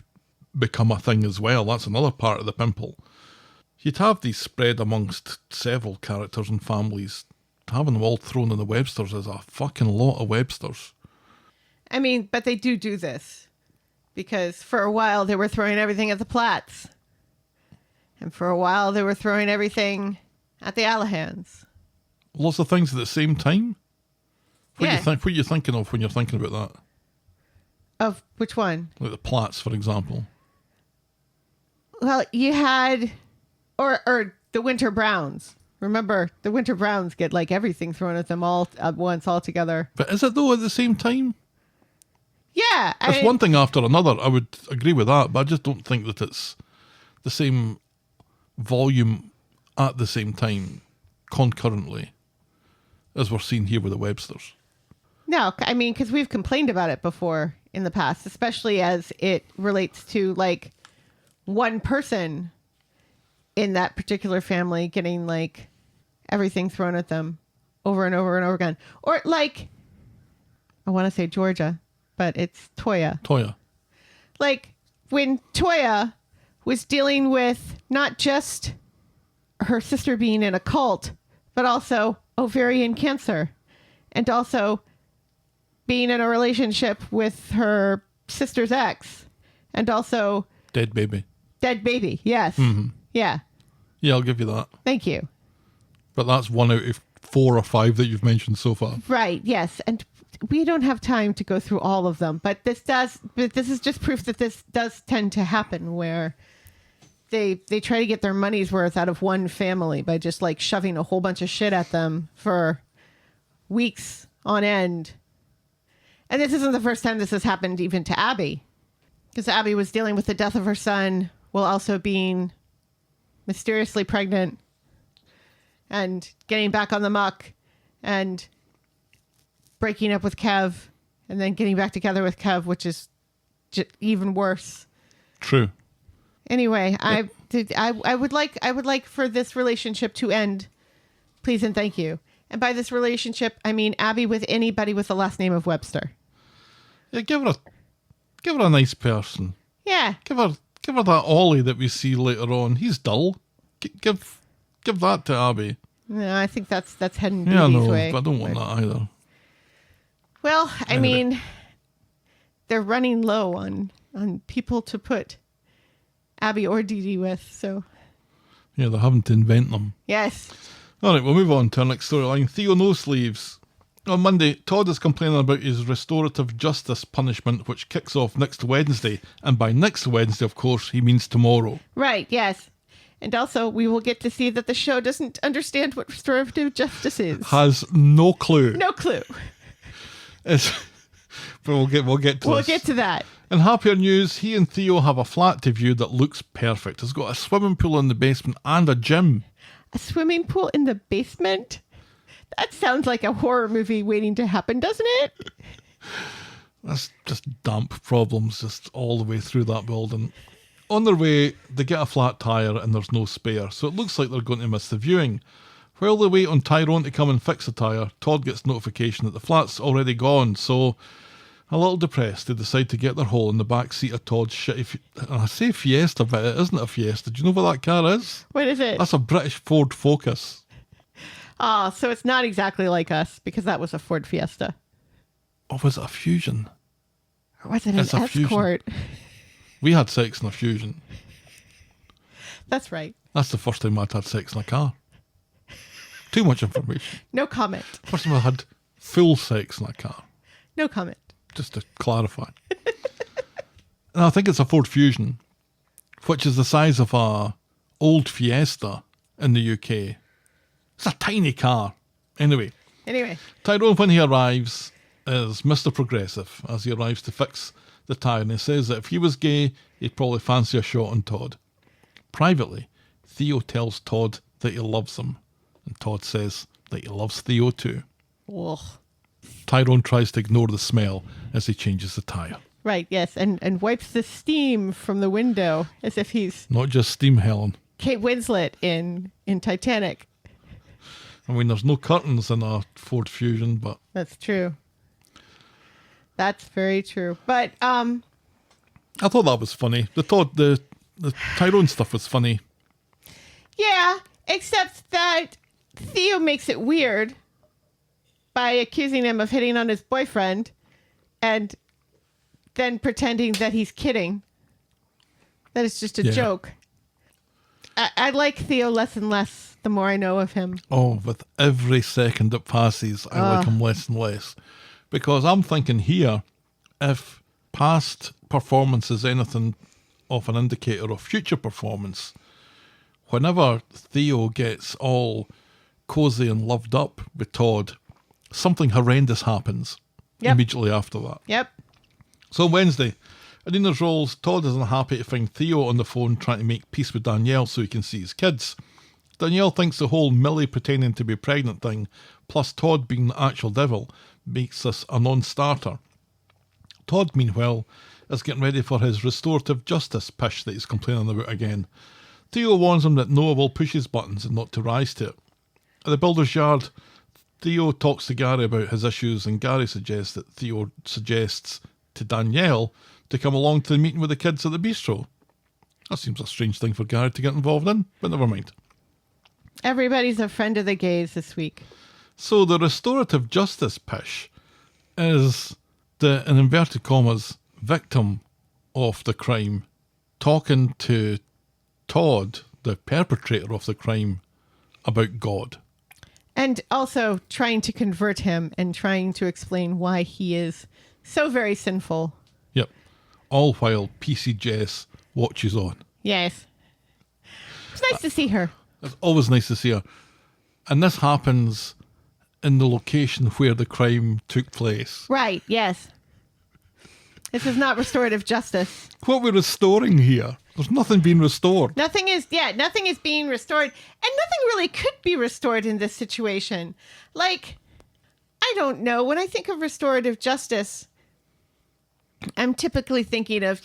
become a thing as well, that's another part of the pimple. You'd have these spread amongst several characters and families. Having them all thrown in the Websters is a fucking lot of Websters. I mean, but they do this. Because for a while they were throwing everything at the Platts. And for a while they were throwing everything at the Allahans. Lots of things at the same time? What Yeah. are you thinking of when you're thinking about that? Of which one? Like the Platts, for example. Well, you had... Or the Winter Browns. Remember, the Winter Browns get like everything thrown at them all at once, all together. But is it though at the same time? Yeah. It's one thing after another. I would agree with that, but I just don't think that it's the same volume at the same time, concurrently, as we're seeing here with the Websters. No, I mean, because we've complained about it before in the past, especially as it relates to like one person in that particular family getting like everything thrown at them over and over and over again. Or like, I want to say Georgia, but it's Toya. Toya. Like when Toya was dealing with not just her sister being in a cult, but also ovarian cancer and also being in a relationship with her sister's ex and also Dead baby. dead baby. Yes. Yeah. Yeah, I'll give you that. Thank you. But that's 1 out of 4 or 5 that you've mentioned so far. Right. Yes. And we don't have time to go through all of them, but this is just proof that this does tend to happen where they try to get their money's worth out of one family by just like shoving a whole bunch of shit at them for weeks on end. And this isn't the first time this has happened even to Abi, because Abi was dealing with the death of her son while also being mysteriously pregnant and getting back on the muck and breaking up with Kev and then getting back together with Kev, which is even worse. True. Anyway, I would like for this relationship to end, please and thank you. And by this relationship, I mean Abi with anybody with the last name of Webster. Yeah, give her a nice person. Yeah. Give her that Ollie that we see later on. He's dull. Give that to Abi. No, I think that's heading Yeah, Dee Dee's no, way. but I don't want that either. Well, I mean, they're running low on people to put Abi or Dee Dee with, so. Yeah, they're having to invent them. Yes. All right, we'll move on to our next storyline. Theo No Sleeves. On Monday, Todd is complaining about his restorative justice punishment, which kicks off next Wednesday. And by next Wednesday, of course, he means tomorrow. Right, yes. And also, we will get to see that the show doesn't understand what restorative justice is. Has no clue. No clue. But we'll get to this. We'll get to that. In happier news, he and Theo have a flat to view that looks perfect. It's got a swimming pool in the basement and a gym. A swimming pool in the basement? That sounds like a horror movie waiting to happen, doesn't it? That's just damp problems just all the way through that building. On their way, they get a flat tyre and there's no spare, so it looks like they're going to miss the viewing. While they wait on Tyrone to come and fix the tyre, Todd gets notification that the flat's already gone, so a little depressed, they decide to get their hole in the back seat of Todd's shitty... And I say Fiesta, but it isn't a Fiesta. Do you know what that car is? What is it? That's a British Ford Focus. Oh, so it's not exactly like us, because that was a Ford Fiesta. Or was it a Fusion? Or was it It's an a Fusion. Escort? We had sex in a Fusion. That's right. That's the first time I'd had sex in a car. Too much information. No comment. First time I had full sex in a car. No comment. Just to clarify. And I think it's a Ford Fusion, which is the size of a old Fiesta in the UK. It's a tiny car. Anyway, Tyrone, when he arrives, is Mr. Progressive as he arrives to fix the tyre, and he says that if he was gay, he'd probably fancy a shot on Todd. Privately, Theo tells Todd that he loves him, and Todd says that he loves Theo too. Ugh. Tyrone tries to ignore the smell as he changes the tyre. Right, yes, and wipes the steam from the window as if he's Not just steam, Helen. Kate Winslet in Titanic. I mean, there's no curtains in a Ford Fusion, but... That's true. That's very true. But, I thought that was funny. The Tyrone stuff was funny. yeah, except that Theo makes it weird by accusing him of hitting on his boyfriend and then pretending that he's kidding. That it's just a joke. I like Theo less and less the more I know of him. Oh, with every second that passes, I like him less and less. Because I'm thinking here, if past performance is anything of an indicator of future performance, whenever Theo gets all cozy and loved up with Todd, something horrendous happens immediately after that. Yep. So Wednesday, in Nina's roles, Todd isn't happy to find Theo on the phone trying to make peace with Danielle so he can see his kids. Danielle thinks the whole Millie pretending to be pregnant thing, plus Todd being the actual devil, makes this a non-starter. Todd, meanwhile, is getting ready for his restorative justice pish that he's complaining about again. Theo warns him that Noah will push his buttons and not to rise to it. At the builder's yard, Theo talks to Gary about his issues, and Gary suggests that Theo suggests to Danielle to come along to the meeting with the kids at the bistro. That seems a strange thing for Gary to get involved in, but never mind. Everybody's a friend of the gays this week. So the restorative justice pish is the, in inverted commas, victim of the crime talking to Todd, the perpetrator of the crime, about God. And also trying to convert him and trying to explain why he is so very sinful. Yep. All while PC Jess watches on. Yes. It's nice to see her. It's always nice to see her. And this happens in the location where the crime took place. Right, yes. This is not restorative justice. What we're restoring here, there's nothing being restored. Nothing is being restored. And nothing really could be restored in this situation. Like, I don't know. When I think of restorative justice, I'm typically thinking of,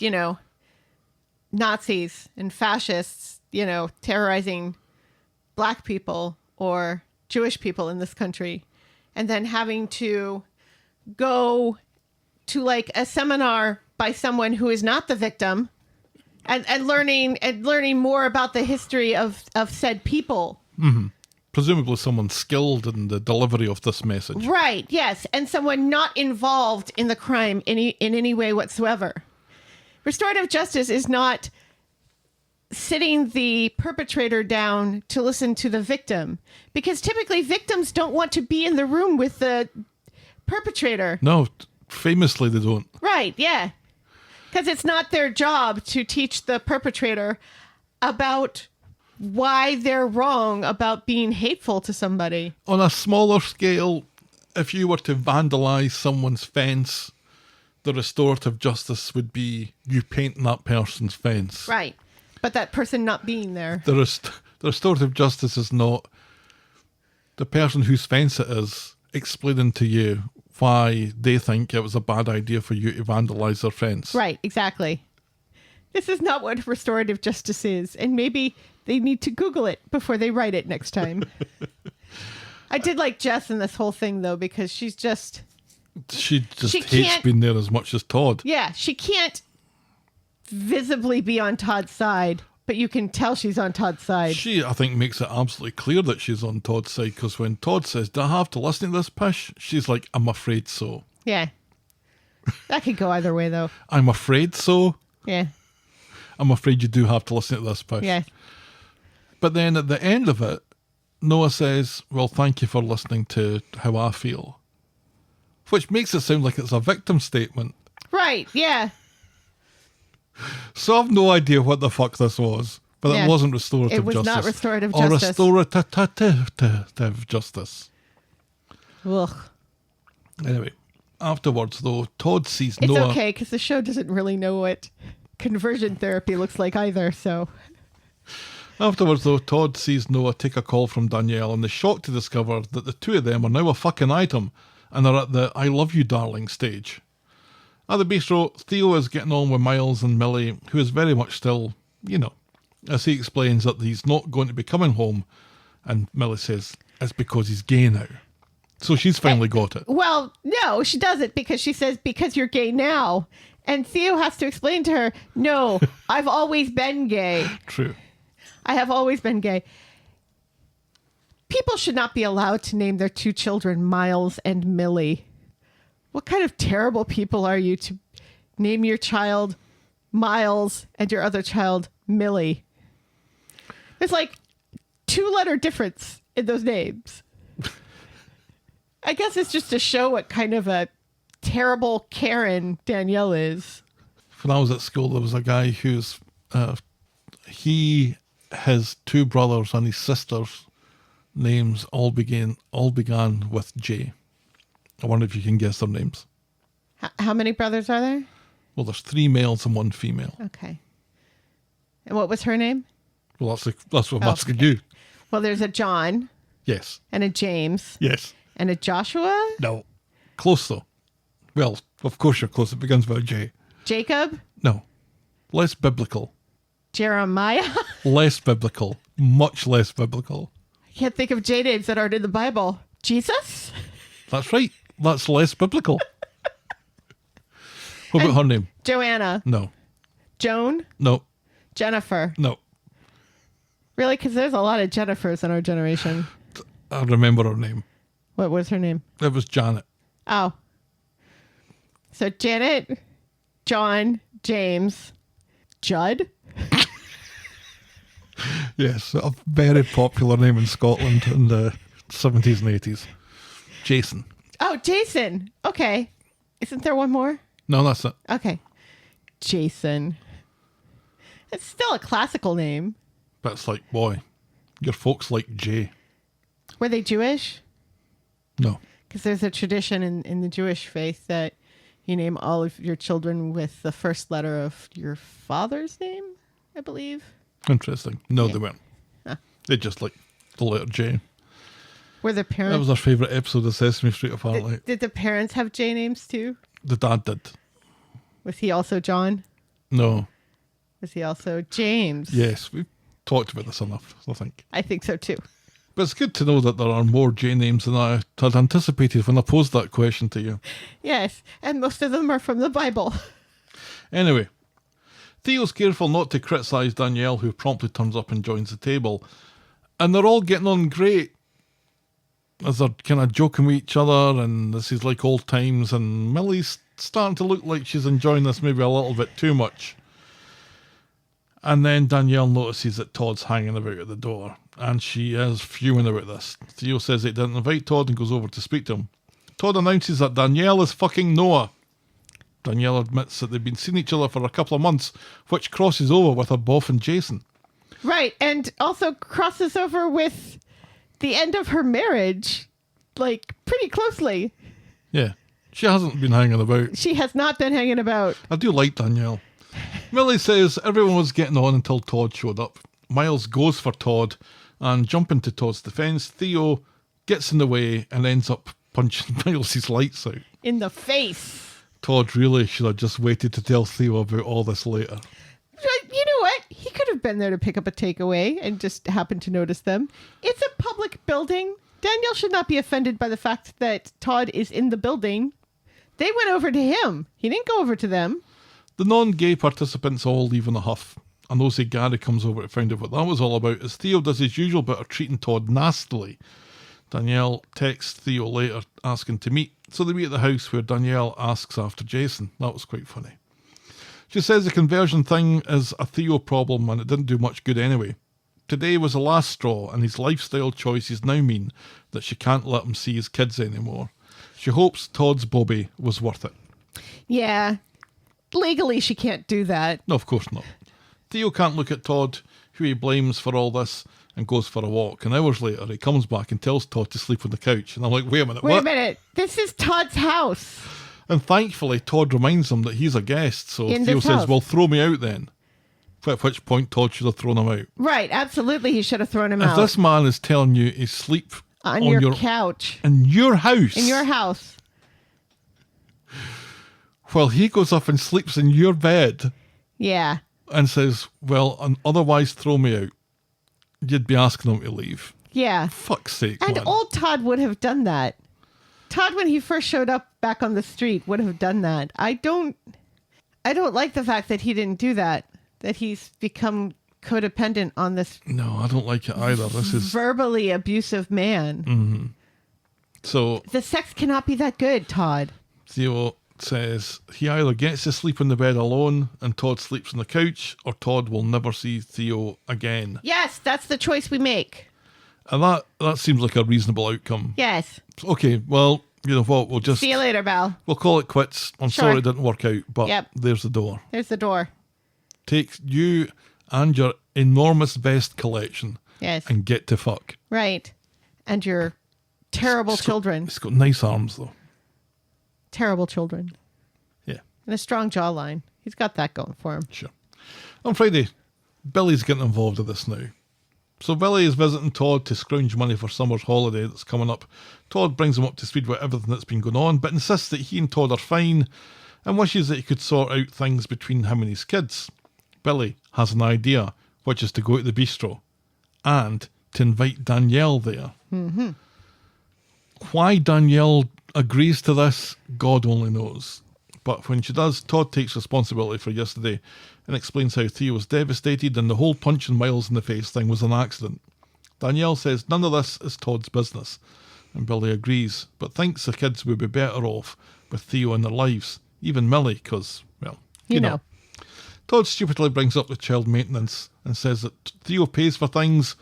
Nazis and fascists, terrorizing black people or Jewish people in this country. And then having to go to like a seminar by someone who is not the victim and learning more about the history of said people. Mm-hmm. Presumably someone skilled in the delivery of this message. Right, yes. And someone not involved in the crime in any way whatsoever. Restorative justice is not sitting the perpetrator down to listen to the victim, because typically victims don't want to be in the room with the perpetrator. No, famously they don't. Right, yeah. Because it's not their job to teach the perpetrator about why they're wrong about being hateful to somebody. On a smaller scale, if you were to vandalise someone's fence, the restorative justice would be you painting that person's fence. Right. But that person not being there. The restorative justice is not the person whose fence it is explaining to you why they think it was a bad idea for you to vandalize their fence. Right, exactly. This is not what restorative justice is, and maybe they need to Google it before they write it next time. I did like Jess in this whole thing, though, because she just hates can't- being there as much as Todd. Yeah, she can't visibly be on Todd's side, but you can tell she's on Todd's side. She, I think, makes it absolutely clear that she's on Todd's side, because when Todd says, do I have to listen to this pish? She's like, I'm afraid so. Yeah. That could go either way, though. I'm afraid so. Yeah. I'm afraid you do have to listen to this pish. Yeah. But then at the end of it, Noah says, well, thank you for listening to how I feel. Which makes it sound like it's a victim statement. Right, yeah. So I've no idea what the fuck this was. But Yeah. it wasn't restorative It was justice. not restorative or justice. restorative justice. Ugh. Anyway, afterwards, though, Todd sees It's Noah. okay, because the show doesn't really know what conversion therapy looks like either, so... Afterwards, though, Todd sees Noah take a call from Danielle and is shocked to discover that the two of them are now a fucking item and are at the I love you, darling stage. At the bistro, Theo is getting on with Miles and Millie, who is very much still, as he explains that he's not going to be coming home, and Millie says it's because he's gay now. So she's finally got it. Well, no, she doesn't, because she says, because you're gay now. And Theo has to explain to her, no, I've always been gay. True. I have always been gay. People should not be allowed to name their two children Miles and Millie. What kind of terrible people are you to name your child Miles and your other child Millie? There's like 2-letter difference in those names. I guess it's just to show what kind of a terrible Karen Danielle is. When I was at school, there was a guy who's his two brothers and his sisters' names all began with J. I wonder if you can guess their names. How many brothers are there? Well, there's 3 males and 1 female. Okay. And what was her name? Well, that's what I'm asking okay. you. Well, there's a John Yes. and a James Yes. and a Joshua. No. Close, though. Well, of course you're close. It begins with a J. Jacob. No. Less biblical. Jeremiah. Less biblical. Much less biblical. I can't think of J names that aren't in the Bible. Jesus. That's right. That's less biblical. What about her name? Joanna. No. Joan. No. Jennifer. No. Really? Because there's a lot of Jennifers in our generation. I remember her name. What was her name? It was Janet. Oh. So Janet, John, James, Judd. Yes, a very popular name in Scotland in the 70s and 80s. Jason. Oh, Jason. Okay. Isn't there one more? No, that's it. Okay. Jason. It's still a classical name. But it's like, boy, your folks like Jay. Were they Jewish? No. Because there's a tradition in the Jewish faith that you name all of your children with the first letter of your father's name, I believe. Interesting. No, Yeah. they weren't. Huh. They just like the letter J. Were the That parents... was our favourite episode of Sesame Street, apparently. Did the parents have J names too? The dad did. Was he also John? No. Was he also James? Yes, we've talked about this enough, I think. I think so too. But it's good to know that there are more J names than I had anticipated when I posed that question to you. Yes, and most of them are from the Bible. Anyway, Theo's careful not to criticise Danielle, who promptly turns up and joins the table. And they're all getting on great as they're kind of joking with each other, and this is like old times, and Millie's starting to look like she's enjoying this maybe a little bit too much. And then Danielle notices that Todd's hanging about at the door, and she is fuming about this. Theo says he didn't invite Todd and goes over to speak to him. Todd announces that Danielle is fucking Noah. Danielle admits that they've been seeing each other for a couple of months, which crosses over with her boyfriend Jason. Right, and also crosses over with the end of her marriage, like, pretty closely. Yeah, she hasn't been hanging about. She has not been hanging about. I do like Danielle. Millie says everyone was getting on until Todd showed up. Miles goes for Todd, and jumping to Todd's defence, Theo gets in the way and ends up punching Miles's lights out. In the face. Todd really should have just waited to tell Theo about all this later. You know what? He could have been there to pick up a takeaway and just happened to notice them. It's a public building. Danielle should not be offended by the fact that Todd is in the building. They went over to him. He didn't go over to them. The non-gay participants all leave in a huff. A nosy Gary comes over to find out what that was all about as Theo does his usual bit of treating Todd nastily. Danielle texts Theo later asking to meet, so they meet at the house where Danielle asks after Jason. That was quite funny. She says the conversion thing is a Theo problem and it didn't do much good anyway. Today was the last straw and his lifestyle choices now mean that she can't let him see his kids anymore. She hopes Todd's Bobby was worth it. Yeah. Legally, she can't do that. No, of course not. Theo can't look at Todd, who he blames for all this, and goes for a walk. And hours later, he comes back and tells Todd to sleep on the couch. And I'm like, wait a minute, Wait what? a minute. This is Todd's house. And thankfully, Todd reminds him that he's a guest. So In Theo this says, house. well, throw me out then. At which point, Todd should have thrown him out. Right. Absolutely. He should have thrown him If out. this man is telling you to sleep on your couch. in your house. In your house. Well, he goes up and sleeps in your bed Yeah. and says, well, otherwise throw me out. You'd be asking him to leave. Yeah. Fuck's sake, And man. old Todd would have done that. Todd, when he first showed up back on the street, would have done that. I don't like the fact that he didn't do that. That he's become codependent on this No, I don't like it either. This is... verbally abusive man. So The sex cannot be that good, Todd. Theo says he either gets to sleep in the bed alone and Todd sleeps on the couch, or Todd will never see Theo again. Yes, that's the choice we make. And that seems like a reasonable outcome. Yes. Okay, well, you know what, we'll just... See you later, Belle. We'll call it quits. I'm Sure. sorry it didn't work out, but Yep. there's the door. There's the door. Take you and your enormous vest collection Yes. and get to fuck. Right. And your terrible children. It's got nice arms, though. Terrible children. Yeah, And a strong jawline. He's got that going for him. sure. On Friday, Billy's getting involved in this now. So Billy is visiting Todd to scrounge money for summer's holiday that's coming up. Todd brings him up to speed with everything that's been going on, but insists that he and Todd are fine and wishes that he could sort out things between him and his kids. Billy has an idea, which is to go to the bistro and to invite Danielle there. Mm-hmm. Why Danielle agrees to this, God only knows. But when she does, Todd takes responsibility for yesterday and explains how Theo was devastated and the whole punching Miles in the face thing was an accident. Danielle says none of this is Todd's business, and Billy agrees, but thinks the kids would be better off with Theo in their lives, even Millie, because, well, you know. Todd stupidly brings up the child maintenance and says that Theo pays for things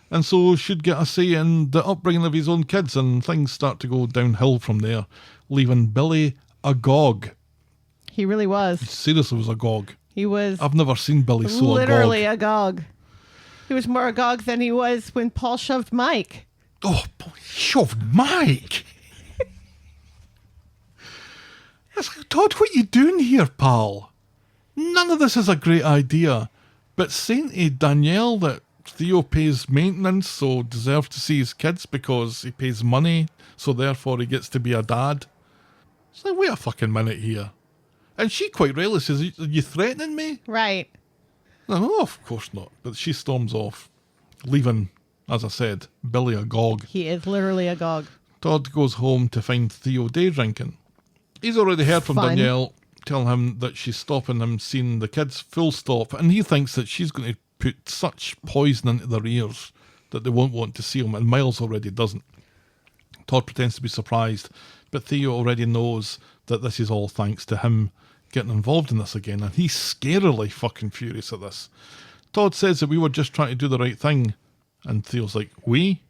and so should get a say in the upbringing of his own kids, and things start to go downhill from there, leaving Billy agog. He really was. Seriously was agog. He was I've never seen Billy so literally agog. agog. He was more agog than he was when Paul shoved Mike. Oh, boy, shoved Mike. Todd, what you doing here, pal? None of this is a great idea. But saying to Danielle that Theo pays maintenance, so deserves to see his kids because he pays money, so therefore he gets to be a dad. It's like, wait a fucking minute here. And she quite rightly says, are you threatening me? Right. No, of course not. But she storms off, leaving, as I said, Billy agog. He is literally agog. Todd goes home to find Theo day drinking. He's already heard from Fun. Danielle telling him that she's stopping him seeing the kids full stop, and he thinks that she's going to put such poison into their ears that they won't want to see him, and Miles already doesn't. Todd pretends to be surprised, but Theo already knows that this is all thanks to him getting involved in this again, and he's scarily fucking furious at this. Todd says that we were just trying to do the right thing, and Theo's like, we?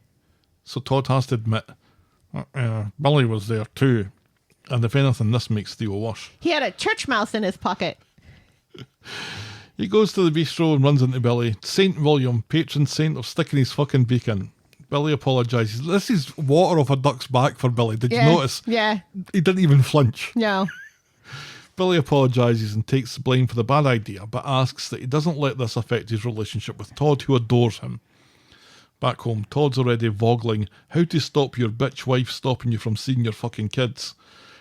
So Todd has to admit, Billy was there too, and if anything, this makes Theo worse. He had a church mouse in his pocket. He goes to the bistro and runs into Billy. Saint William, patron saint of sticking his fucking beacon. Billy apologises. This is water off a duck's back for Billy. Did you notice? Yeah. He didn't even flinch. No. Billy apologises and takes the blame for the bad idea, but asks that he doesn't let this affect his relationship with Todd, who adores him. Back home, Todd's already vogling how to stop your bitch wife stopping you from seeing your fucking kids.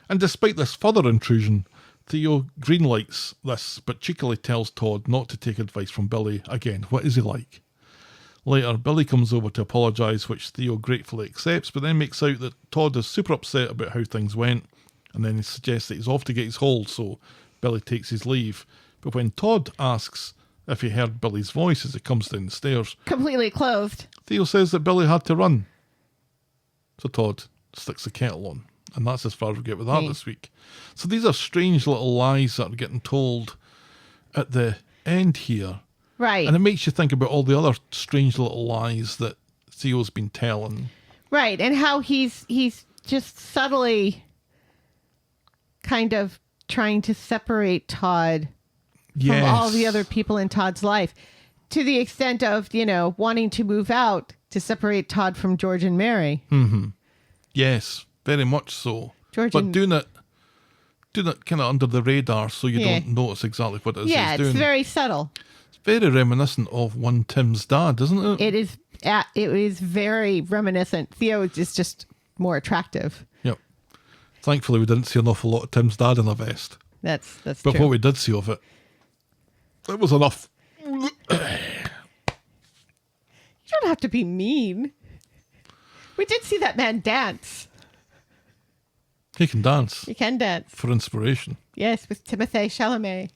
And despite this further intrusion, Theo greenlights this, but cheekily tells Todd not to take advice from Billy. Again, what is he like? Later, Billy comes over to apologise, which Theo gratefully accepts, but then makes out that Todd is super upset about how things went, and then he suggests that he's off to get his haul, so Billy takes his leave. But when Todd asks if he heard Billy's voice as he comes down the stairs, Completely clothed. Theo says that Billy had to run. So Todd sticks the kettle on. And that's as far as we get with that this week. So these are strange little lies that are getting told at the end here. Right. And it makes you think about all the other strange little lies that Theo's been telling. Right. And how he's just subtly kind of trying to separate Todd from all the other people in Todd's life, to the extent of, wanting to move out to separate Todd from George and Mary. Mm-hmm. Yes, very much so. George but and... doing it kind of under the radar so you don't notice exactly what it is he's doing. Yeah, it's very subtle. It's very reminiscent of one Tim's dad, isn't it? It is. It is very reminiscent. Theo is just more attractive. Yep. Thankfully, we didn't see an awful lot of Tim's dad in a vest. That's but true. What we did see of it, it was enough. You don't have to be mean. We did see that man dance. He can dance. He can dance. For inspiration. Yes, with Timothée Chalamet.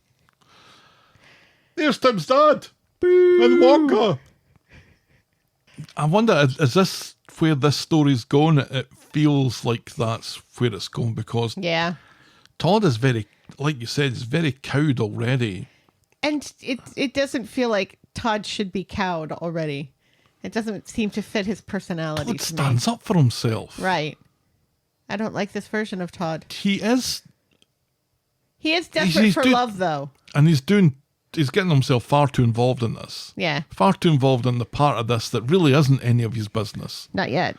There's Tim's dad. And Wonka. I wonder, is this where this story's going? It feels like that's where it's going because Todd is very, like you said, is very cowed already. And it doesn't feel like Todd should be cowed already. It doesn't seem to fit his personality. Todd stands up for himself. Right. I don't like this version of Todd. He is desperate for love, though. And he's getting himself far too involved in this. Yeah. Far too involved in the part of this that really isn't any of his business. Not yet.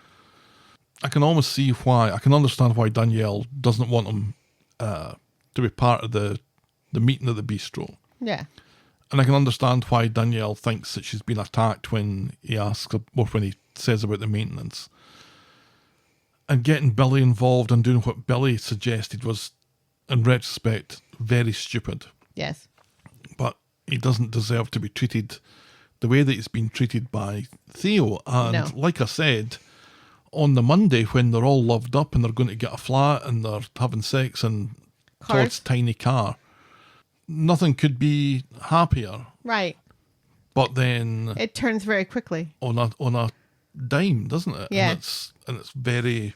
I can almost see why. I can understand why Danielle doesn't want him to be part of the meeting at the bistro. Yeah. And I can understand why Danielle thinks that she's been attacked when he asks, or when he says about the maintenance. And getting Billy involved and doing what Billy suggested was, in retrospect, very stupid. Yes. But he doesn't deserve to be treated the way that he's been treated by Theo. And like I said, on the Monday when they're all loved up and they're going to get a flat and they're having sex in Todd's tiny car, nothing could be happier. Right. But then it turns very quickly on a dime, doesn't it? Yeah. And it's very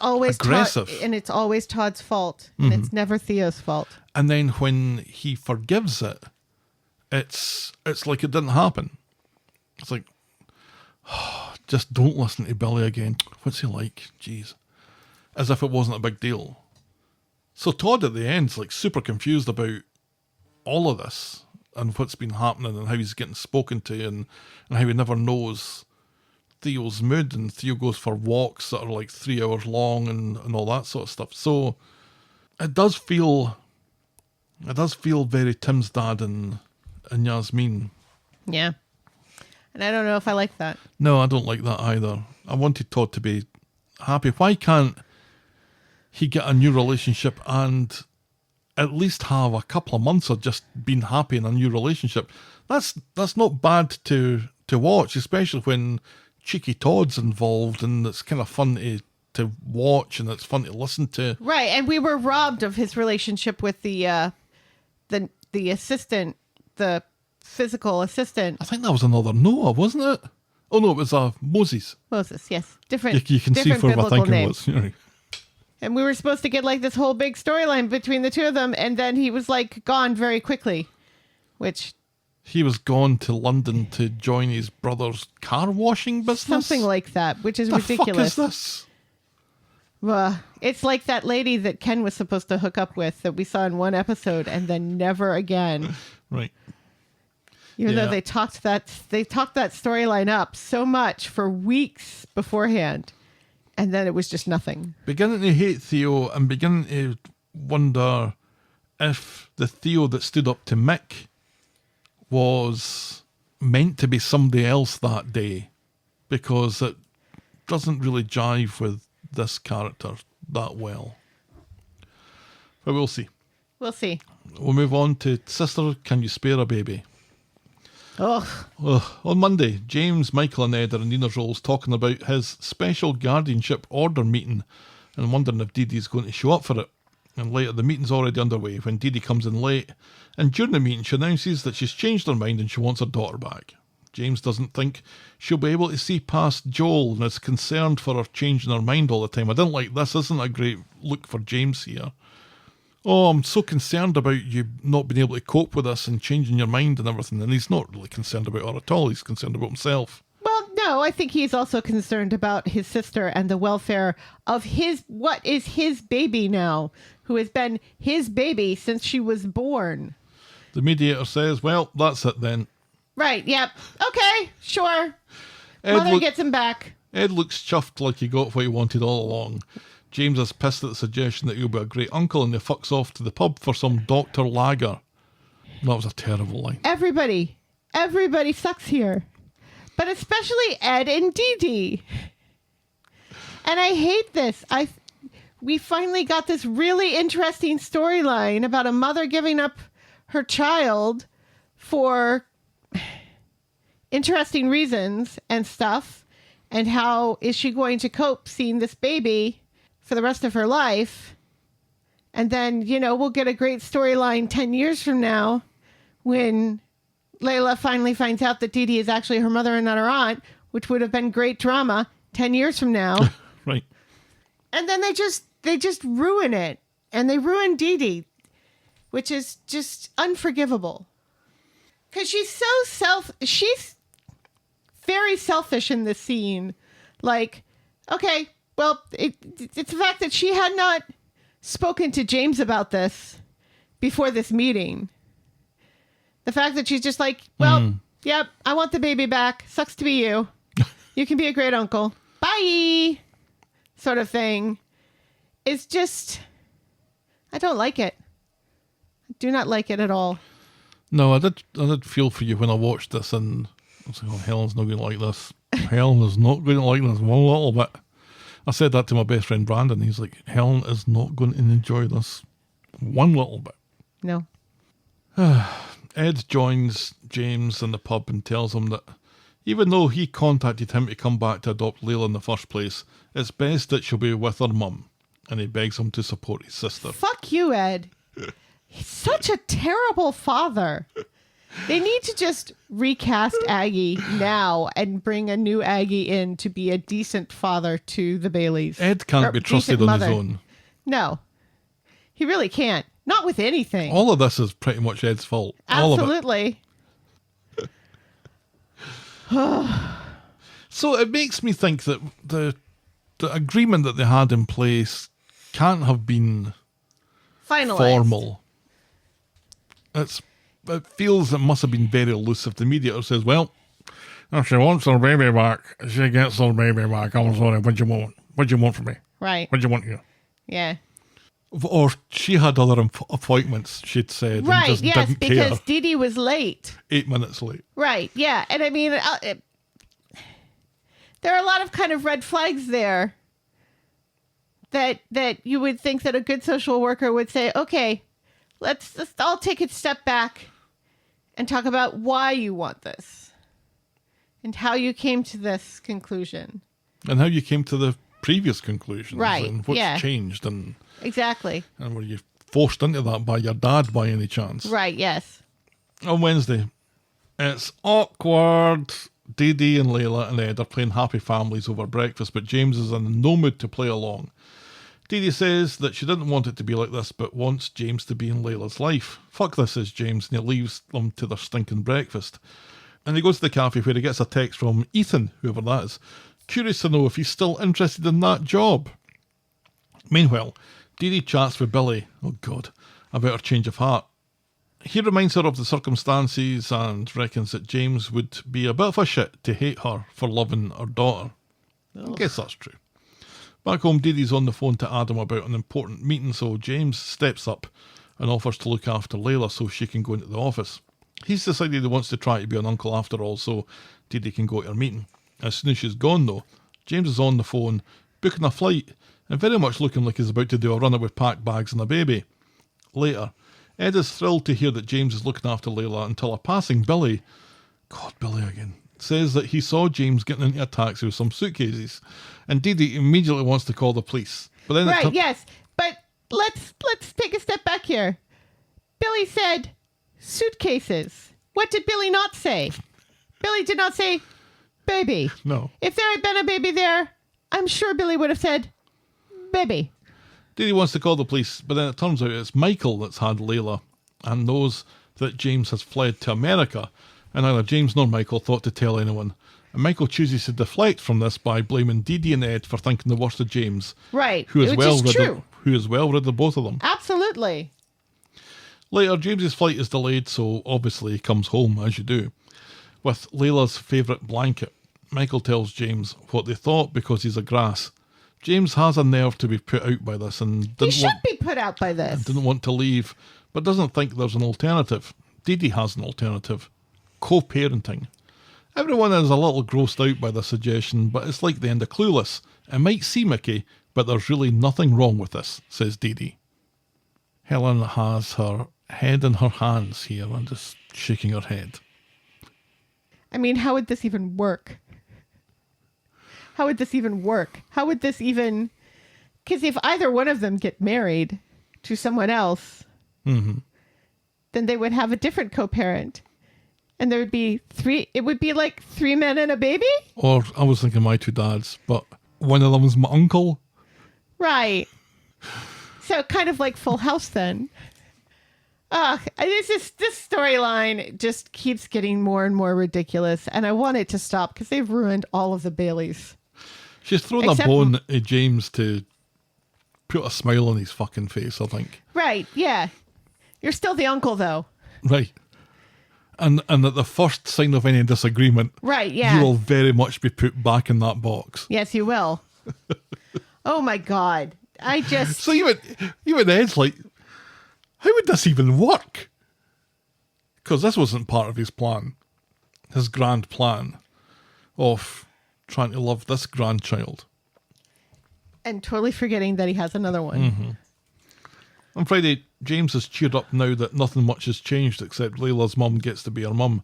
always aggressive. And it's always Todd's fault. And it's never Theo's fault. And then when he forgives it, it's like it didn't happen. It's like, just don't listen to Billy again. What's he like? Jeez. As if it wasn't a big deal. So Todd at the end's like super confused about all of this and what's been happening and how he's getting spoken to and how he never knows Theo's mood, and Theo goes for walks that are like 3 hours long and all that sort of stuff. So it does feel very Tim's dad and Yasmin. Yeah. And I don't know if I like that. No, I don't like that either. I wanted Todd to be happy. Why can't he get a new relationship and at least have a couple of months of just being happy in a new relationship? That's not bad to watch, especially when cheeky Todd's involved, and it's kind of fun to watch and it's fun to listen to. Right, and we were robbed of his relationship with the assistant, the physical assistant. I think that was another Noah, wasn't it? Oh no, it was Moses. Moses, yes. Different. You can see from what I think it was. And we were supposed to get like this whole big storyline between the two of them, and then he was like gone very quickly, which... He was gone to London to join his brother's car washing business? Something like that, which is ridiculous. What the fuck is this? It's like that lady that Ken was supposed to hook up with that we saw in one episode and then never again. Right. Even though they talked that storyline up so much for weeks beforehand, and then it was just nothing. Beginning to hate Theo and beginning to wonder if the Theo that stood up to Mick was meant to be somebody else that day. because it doesn't really jive with this character that well. But we'll see. We'll see. We'll move on to Sister, Can You Spare a Baby? Ugh. On Monday, James, Michael and Ed are in Nina's roles talking about his special guardianship order meeting and wondering if Dee Dee's going to show up for it. And later, the meeting's already underway when Dee Dee comes in late, and during the meeting she announces that she's changed her mind and she wants her daughter back. James doesn't think she'll be able to see past Joel and is concerned for her changing her mind all the time. I don't like this. Isn't a great look for James here. Oh, I'm so concerned about you not being able to cope with this and changing your mind and everything. And he's not really concerned about her at all. He's concerned about himself. Well, no, I think he's also concerned about his sister and the welfare of what is his baby now, who has been his baby since she was born. The mediator says, well, that's it then. Right, yep. Okay, sure. Mother gets him back. Ed looks chuffed like he got what he wanted all along. James is pissed at the suggestion that he'll be a great uncle and he fucks off to the pub for some Dr. Lager. That was a terrible line. Everybody sucks here. But especially Ed and Dee Dee. And I hate this. We finally got this really interesting storyline about a mother giving up her child for interesting reasons and stuff. And how is she going to cope seeing this baby for the rest of her life? And then, we'll get a great storyline 10 years from now when Laila finally finds out that Dee Dee is actually her mother and not her aunt, which would have been great drama 10 years from now. Right. And then they just ruin it. And they ruin Dee Dee, which is just unforgivable. Because she's she's very selfish in this scene. Like, okay, well, it's the fact that she had not spoken to James about this before this meeting. The fact that she's just like, well, yep, I want the baby back. Sucks to be you. You can be a great uncle. Bye. Sort of thing. It's just, I don't like it. I do not like it at all. No, I did feel for you when I watched this, and I was like, oh, Helen's not going to like this. Helen is not going to like this one little bit. I said that to my best friend Brandon. He's like, Helen is not going to enjoy this one little bit. No. Ed joins James in the pub and tells him that even though he contacted him to come back to adopt Laila in the first place, it's best that she'll be with her mum. And he begs him to support his sister. Fuck you, Ed. He's such a terrible father. They need to just recast Aggie now and bring a new Aggie in to be a decent father to the Baileys. Ed can't be trusted on his own. No, he really can't. Not with anything. All of this is pretty much Ed's fault. Absolutely. All of it. So it makes me think that the agreement that they had in place can't have been finalized. Formal. It feels it must have been very loose if the mediator says, well, if she wants her baby back, she gets her baby back. I'm sorry, what do you want? What do you want from me? Right. What do you want here? Yeah. Or she had other appointments, she'd said, right, and just yes, didn't because care. Dee Dee was late. 8 minutes late. Right, yeah. And I mean, there are a lot of kind of red flags there that you would think that a good social worker would say, okay, let's all take a step back and talk about why you want this and how you came to this conclusion. And how you came to the previous conclusions. Right, and what's changed. And exactly. And were you forced into that by your dad by any chance? Right, yes. On Wednesday, it's awkward. Dee Dee and Laila and Ed are playing happy families over breakfast, but James is in no mood to play along. Dee Dee says that she didn't want it to be like this, but wants James to be in Laila's life. Fuck this, says James, and he leaves them to their stinking breakfast. And he goes to the cafe where he gets a text from Ethan, whoever that is, curious to know if he's still interested in that job. Meanwhile, Dee Dee chats with Billy, oh God, about her change of heart. He reminds her of the circumstances and reckons that James would be a bit of a shit to hate her for loving her daughter. I guess that's true. Back home, Dee Dee's on the phone to Adam about an important meeting, so James steps up and offers to look after Laila so she can go into the office. He's decided he wants to try to be an uncle after all, so Dee Dee can go to her meeting. As soon as she's gone, though, James is on the phone, booking a flight, and very much looking like he's about to do a runner with packed bags and a baby. Later, Ed is thrilled to hear that James is looking after Laila until a passing Billy, God, Billy again, says that he saw James getting into a taxi with some suitcases, and Dee Dee immediately wants to call the police. But then Right, yes. But let's take a step back here. Billy said suitcases. What did Billy not say? Billy did not say baby. No. If there had been a baby there, I'm sure Billy would have said baby. Dee Dee wants to call the police, but then it turns out it's Michael that's had Laila and knows that James has fled to America, and neither James nor Michael thought to tell anyone. And Michael chooses to deflect from this by blaming Dee Dee and Ed for thinking the worst of James. Right, Who is which well is rid true. who is well rid of both of them. Absolutely. Later, James's flight is delayed, so obviously he comes home, as you do, with Laila's favourite blanket. Michael tells James what they thought because he's a grass. James has a nerve to be put out by this and He should be put out by this. didn't want to leave, but doesn't think there's an alternative. Dee Dee has an alternative. Co-parenting. Everyone is a little grossed out by the suggestion, but it's like the end of Clueless. It might seem icky, but there's really nothing wrong with this, says Dee Dee. Helen has her head in her hands here and is shaking her head. I mean, how would this even work? How would this even work? How would this even... Because if either one of them get married to someone else, then they would have a different co-parent. And there would be it would be like 3 men and a baby? Or, I was thinking my two dads, but one of them is my uncle. Right. So kind of like Full House then. This storyline just keeps getting more and more ridiculous, and I want it to stop because they've ruined all of the Baileys. She's thrown a bone at James to put a smile on his fucking face, I think. Right, yeah. You're still the uncle, though. Right. And at the first sign of any disagreement, right, yeah, you will very much be put back in that box. Yes, you will. Oh my God. So even Ed's like, how would this even work? Because this wasn't part of his plan. His grand plan of trying to love this grandchild. And totally forgetting that he has another one. On Friday, James is cheered up now that nothing much has changed except Laila's mum gets to be her mum.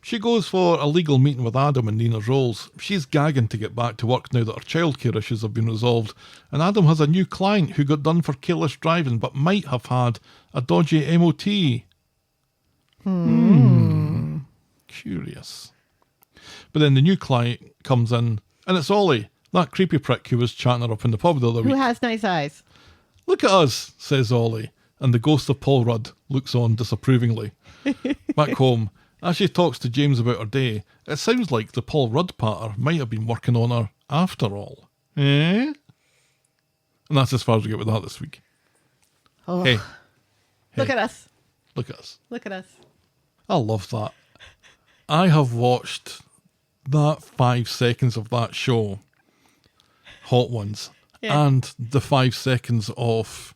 She goes for a legal meeting with Adam and Nina's roles. She's gagging to get back to work now that her childcare issues have been resolved, and Adam has a new client who got done for careless driving but might have had a dodgy MOT. Curious. But then the new client comes in, and it's Ollie, that creepy prick who was chatting her up in the pub the other week. Who has nice eyes. Look at us, says Ollie, and the ghost of Paul Rudd looks on disapprovingly. Back home, as she talks to James about her day, it sounds like the Paul Rudd patter might have been working on her after all. Eh? And that's as far as we get with that this week. Oh. Hey. Look at us. Look at us. Look at us. I love that. I have watched that 5 seconds of that show, Hot Ones, and the 5 seconds of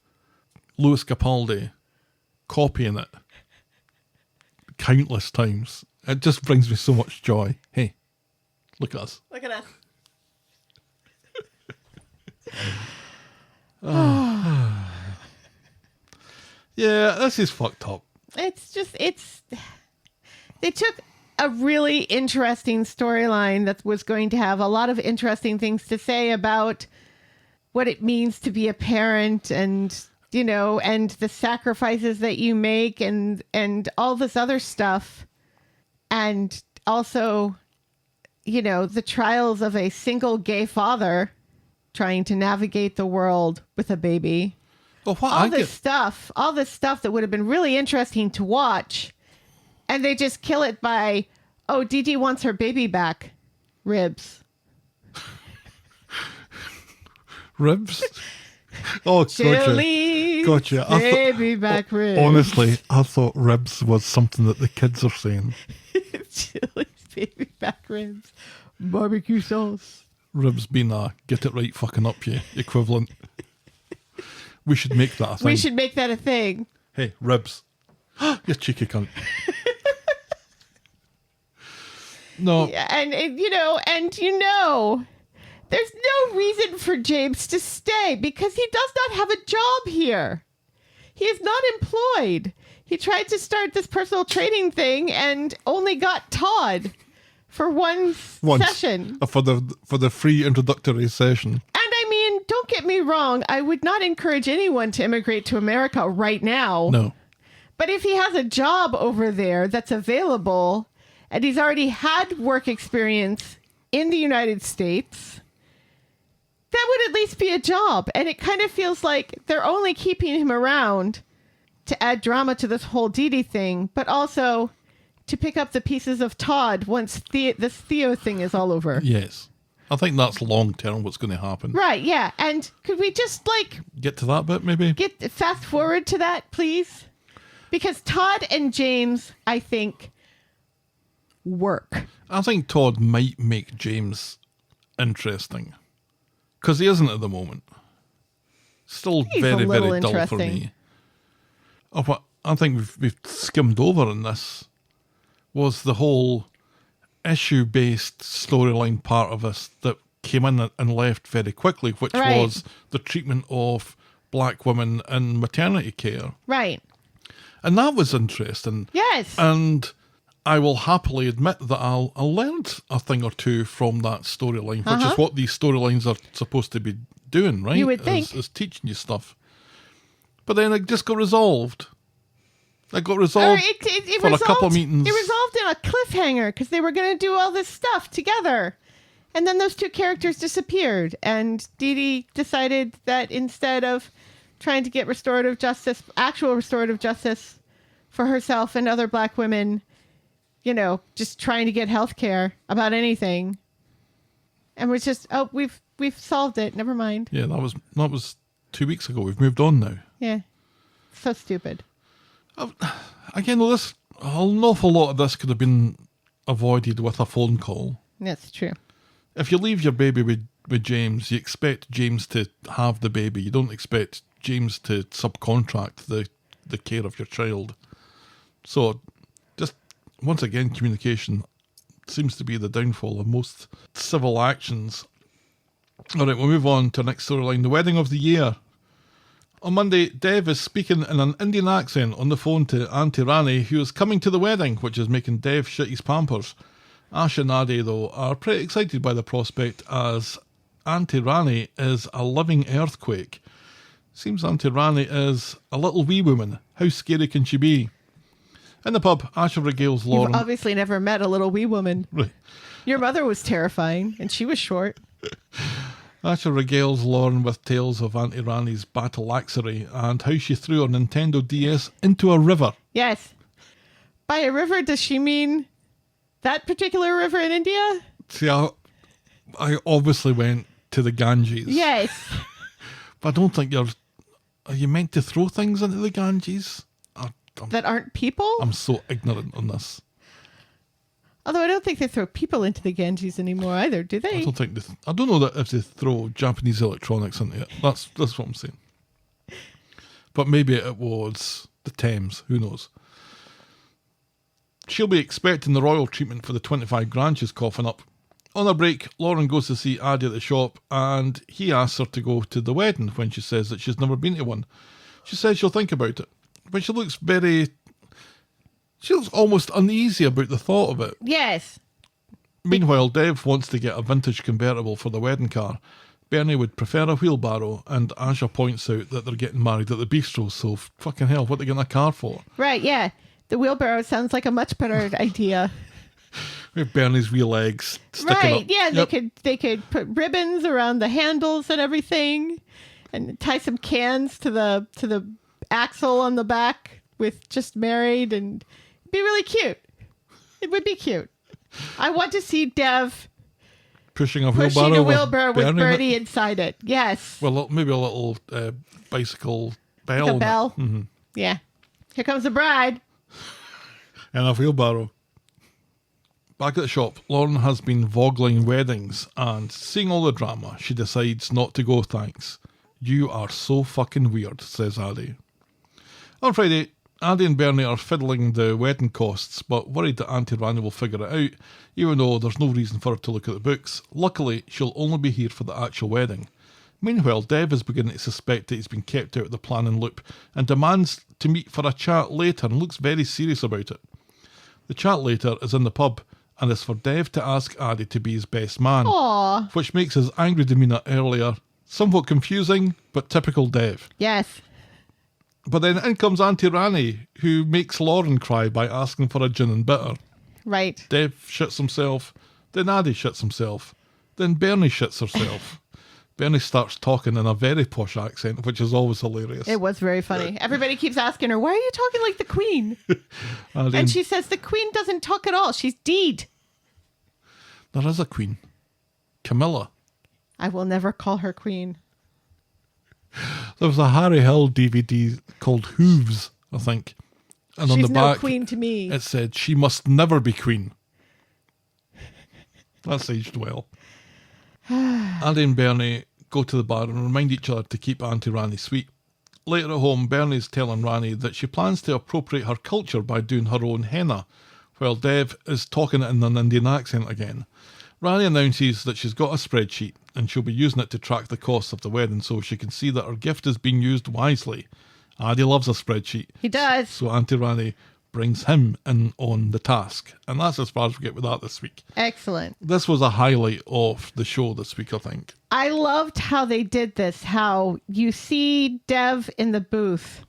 Louis Capaldi copying it countless times. It just brings me so much joy. Hey, look at us. Look at us. Yeah, this is fucked up. They took a really interesting storyline that was going to have a lot of interesting things to say about what it means to be a parent and, you know, and the sacrifices that you make and all this other stuff. And also, you know, the trials of a single gay father trying to navigate the world with a baby. Well, all this stuff that would have been really interesting to watch. And they just kill it by, oh, Dee Dee wants her baby back. Ribs. Ribs? Oh, Chili's gotcha. Baby back ribs. Honestly, I thought ribs was something that the kids are saying. Chili's baby back ribs. Barbecue sauce. Ribs being a get it right fucking up you equivalent. We should make that a thing. We should make that a thing. Hey, ribs. You cheeky cunt. No. Yeah, and there's no reason for James to stay because he does not have a job here. He is not employed. He tried to start this personal training thing and only got Todd for one session. For the free introductory session. And I mean, don't get me wrong. I would not encourage anyone to immigrate to America right now. No. But if he has a job over there that's available and he's already had work experience in the United States, that would at least be a job. And it kind of feels like they're only keeping him around to add drama to this whole Dee Dee thing, but also to pick up the pieces of Todd once this Theo thing is all over. Yes. I think that's long term what's going to happen. Right, yeah. And could we just get to that bit maybe? Fast forward to that, please? Because Todd and James, I think, work. I think Todd might make James interesting. Because he isn't at the moment. Still He's very, a little very dull for interesting. me. What I think we've skimmed over in this was the whole issue-based storyline part of this that came in and left very quickly, which Right. was the treatment of black women in maternity care. Right. And that was interesting. Yes. And I will happily admit that I learned a thing or two from that storyline, which is what these storylines are supposed to be doing, right? You would think. Is teaching you stuff. But then it just got resolved. It got resolved It for resolved, a couple of meetings. It resolved in a cliffhanger because they were going to do all this stuff together. And then those two characters disappeared. And Dee Dee decided that instead of trying to get actual restorative justice for herself and other black women, just trying to get health care about anything. And we're just, we've solved it. Never mind. Yeah, that was 2 weeks ago. We've moved on now. Yeah. So stupid. Again, an awful lot of this could have been avoided with a phone call. That's true. If you leave your baby with James, you expect James to have the baby. You don't expect James to subcontract the care of your child. So, just once again, communication seems to be the downfall of most civil actions. All right, we'll move on to the next storyline, the wedding of the year. On Monday, Dev is speaking in an Indian accent on the phone to Auntie Rani, who is coming to the wedding, which is making Dev shit his pampers. Ash and Aadi, though, are pretty excited by the prospect as Auntie Rani is a living earthquake. Seems Auntie Rani is a little wee woman. How scary can she be? In the pub, Ash regales Lauren. You've obviously never met a little wee woman. Right. Your mother was terrifying, and she was short. Asha regales Lauren with tales of Auntie Rani's battle laxery and how she threw her Nintendo DS into a river. Yes. By a river, does she mean that particular river in India? See, I obviously went to the Ganges. Yes. But I don't think are you meant to throw things into the Ganges? That aren't people? I'm so ignorant on this. Although I don't think they throw people into the Ganges anymore either, do they? I don't know that if they throw Japanese electronics into it. That's what I'm saying. But maybe it was the Thames. Who knows? She'll be expecting the royal treatment for the 25 grand she's coughing up. On her break, Lauren goes to see Aadi at the shop and he asks her to go to the wedding when she says that she's never been to one. She says she'll think about it. But she looks almost uneasy about the thought of it. Yes. Meanwhile, Dev wants to get a vintage convertible for the wedding car. Bernie would prefer a wheelbarrow, and Asha points out that they're getting married at the bistro, so fucking hell, what are they getting a car for? Right, yeah. The wheelbarrow sounds like a much better idea. With Bernie's wheel legs sticking Right, up. yeah, Yep. they could put ribbons around the handles and everything, and tie some cans to the axle on the back with just married, and it'd be really cute. It would be cute. I want to see Dev Pushing a pushing a wheelbarrow wheelbarrow with Bernie in it. Bertie inside it. Yes. Well, maybe a little bicycle bell. Like a in it. bell. Mm-hmm. Yeah. Here comes the bride. And a wheelbarrow. Back at the shop, Lauren has been vogling weddings, and seeing all the drama, she decides not to go, thanks. You are so fucking weird, says Aadi. On Friday, Aadi and Bernie are fiddling the wedding costs, but worried that Auntie Rani will figure it out, even though there's no reason for her to look at the books. Luckily, she'll only be here for the actual wedding. Meanwhile, Dev is beginning to suspect that he's been kept out of the planning loop and demands to meet for a chat later and looks very serious about it. The chat later is in the pub and is for Dev to ask Aadi to be his best man, Aww. which makes his angry demeanour earlier somewhat confusing, but typical Dev. Yes. But then in comes Auntie Rani, who makes Lauren cry by asking for a gin and bitter. Right. Dev shits himself, then Aadi shits himself, then Bernie shits herself. Bernie starts talking in a very posh accent, which is always hilarious. It was very funny. Everybody keeps asking her, why are you talking like the Queen? And she says the Queen doesn't talk at all. She's deed. There is a Queen. Camilla. I will never call her Queen. There was a Harry Hill DVD called Hooves, I think. And She's on the no back, queen to me. it said, she must never be queen. That's aged well. Aadi and Bernie go to the bar and remind each other to keep Auntie Rani sweet. Later at home, Bernie's telling Rani that she plans to appropriate her culture by doing her own henna, while Dev is talking in an Indian accent again. Rani announces that she's got a spreadsheet and she'll be using it to track the costs of the wedding so she can see that her gift is being used wisely. Aadi loves a spreadsheet. He does. So Auntie Rani brings him in on the task. And that's as far as we get with that this week. Excellent. This was a highlight of the show this week, I think. I loved how they did this, how you see Dev in the booth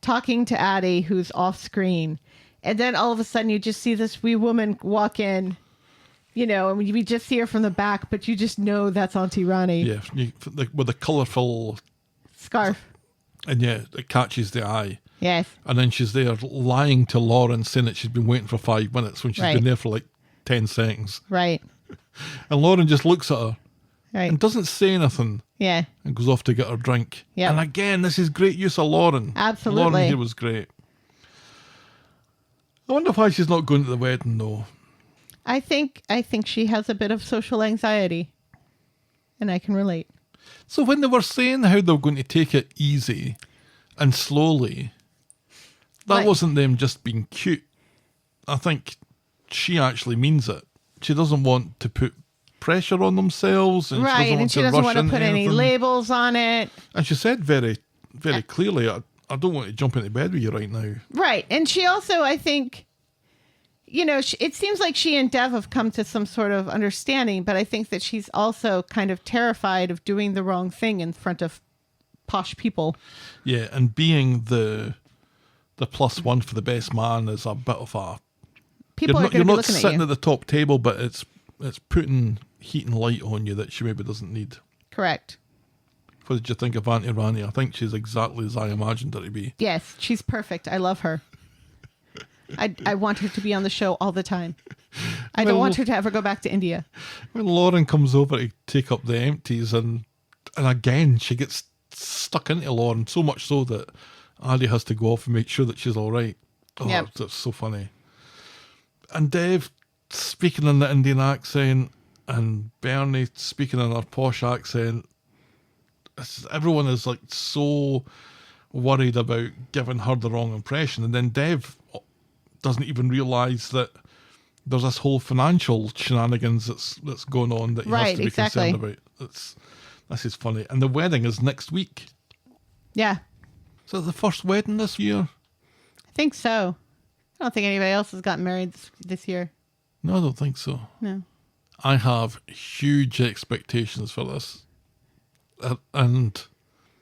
talking to Aadi, who's off screen. And then all of a sudden you just see this wee woman walk in, you know, and we just see her from the back, but you just know that's Auntie Rani. Yeah, with a colourful Scarf. and yeah, it catches the eye. Yes. And then she's there lying to Lauren, saying that she's been waiting for 5 minutes when she's Right. been there for like 10 seconds. Right. And Lauren just looks at her Right. and doesn't say anything Yeah. and goes off to get her drink. Yep. And again, this is great use of Lauren. Absolutely. Lauren here was great. I wonder why she's not going to the wedding though. I think she has a bit of social anxiety, and I can relate. So when they were saying how they were going to take it easy and slowly, that Right. wasn't them just being cute. I think she actually means it. She doesn't want to put pressure on themselves, and Right, and she doesn't want to rush put into any anything. labels on it. And she said very, very clearly, I don't want to jump into bed with you right now. Right, and she also, I think, you know, it seems like she and Dev have come to some sort of understanding, but I think that she's also kind of terrified of doing the wrong thing in front of posh people. Yeah, and being the +1 for the best man is a bit of a... People are You're going to be not looking sitting at you. at the top table, but it's putting heat and light on you that she maybe doesn't need. Correct. What did you think of Auntie Rani? I think she's exactly as I imagined her to be. Yes, she's perfect. I love her. I want her to be on the show all the time. I don't want her to ever go back to India. When Lauren comes over to take up the empties, and again, she gets stuck into Lauren, so much so that Aadi has to go off and make sure that she's all right. Oh, Yep. that's so funny. And Dev speaking in the Indian accent, and Bernie speaking in her posh accent. Everyone is like so worried about giving her the wrong impression, and then Dev doesn't even realise that there's this whole financial shenanigans that's going on that he has Right, to be exactly. concerned about. This is funny. And the wedding is next week. Yeah, Is that the first wedding this year? I think so. I don't think anybody else has gotten married this year. No, I don't think so. No. I have huge expectations for this. And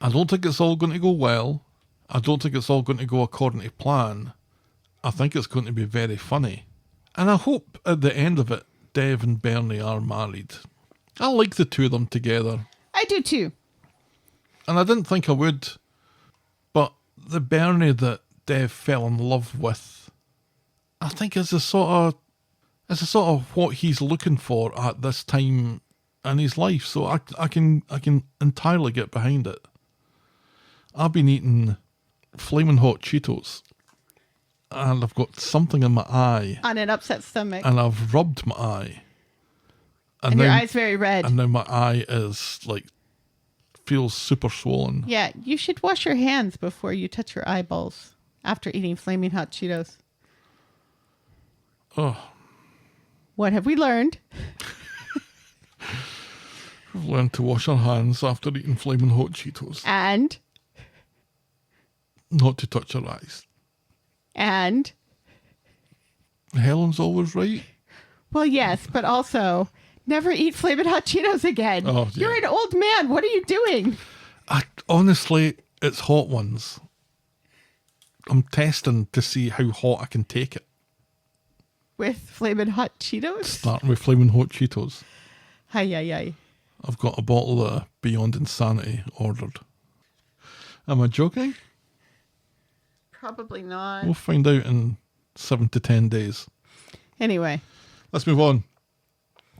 I don't think it's all going to go well. I don't think it's all going to go according to plan. I think it's going to be very funny. And I hope at the end of it, Dev and Bernie are married. I like the two of them together. I do too. And I didn't think I would. But the Bernie that Dev fell in love with, I think is a sort of what he's looking for at this time in his life. So I can entirely get behind it. I've been eating flaming hot Cheetos, and I've got something in my eye, On an upset stomach. and I've rubbed my eye, and your eye's very red. and now my eye is like feels super swollen. Yeah, you should wash your hands before you touch your eyeballs after eating flaming hot Cheetos. Oh, What have we learned? we've learned to wash our hands after eating flaming hot Cheetos. And Not to touch our eyes. Helen's always right. Well, yes, but also never eat flaming hot Cheetos again. Oh, yeah. You're an old man. What are you doing? Honestly, it's hot ones. I'm testing to see how hot I can take it. With flaming hot Cheetos? Starting with flaming hot Cheetos. Ay. I've got a bottle of Beyond Insanity ordered. Am I joking? Probably not. We'll find out in 7 to 10 days. Anyway. Let's move on.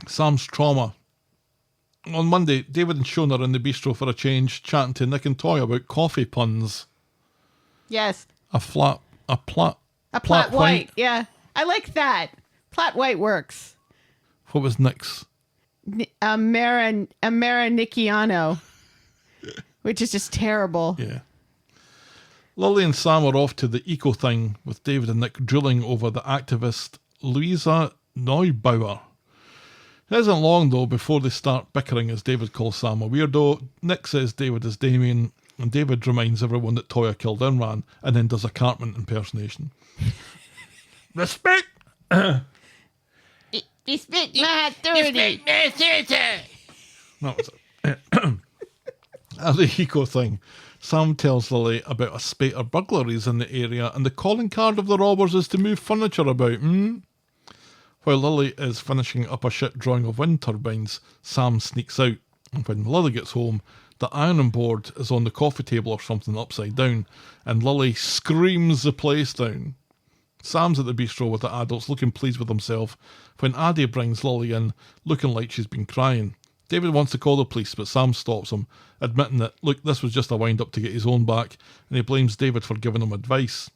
Sam's trauma. On Monday, David and Shona are in the bistro for a change, chatting to Nick and Toy about coffee puns. Yes. A plat white. Yeah. I like that. Plat white works. What was Nick's? Americano. Which is just terrible. Yeah. Lily and Sam are off to the eco thing with David and Nick drilling over the activist Louisa Neubauer. It isn't long though before they start bickering as David calls Sam a weirdo. Nick says David is Damien, and David reminds everyone that Toya killed Imran and then does a Cartman impersonation. Respect! Respect my authority. That was it. At the eco thing, Sam tells Lily about a spate of burglaries in the area, and the calling card of the robbers is to move furniture about. While Lily is finishing up a shit drawing of wind turbines, Sam sneaks out. And when Lily gets home, the ironing board is on the coffee table or something upside down, and Lily screams the place down. Sam's at the bistro with the adults looking pleased with himself when Aadi brings Lily in, looking like she's been crying. David wants to call the police, but Sam stops him, admitting that, look, this was just a wind-up to get his own back, and he blames David for giving him advice.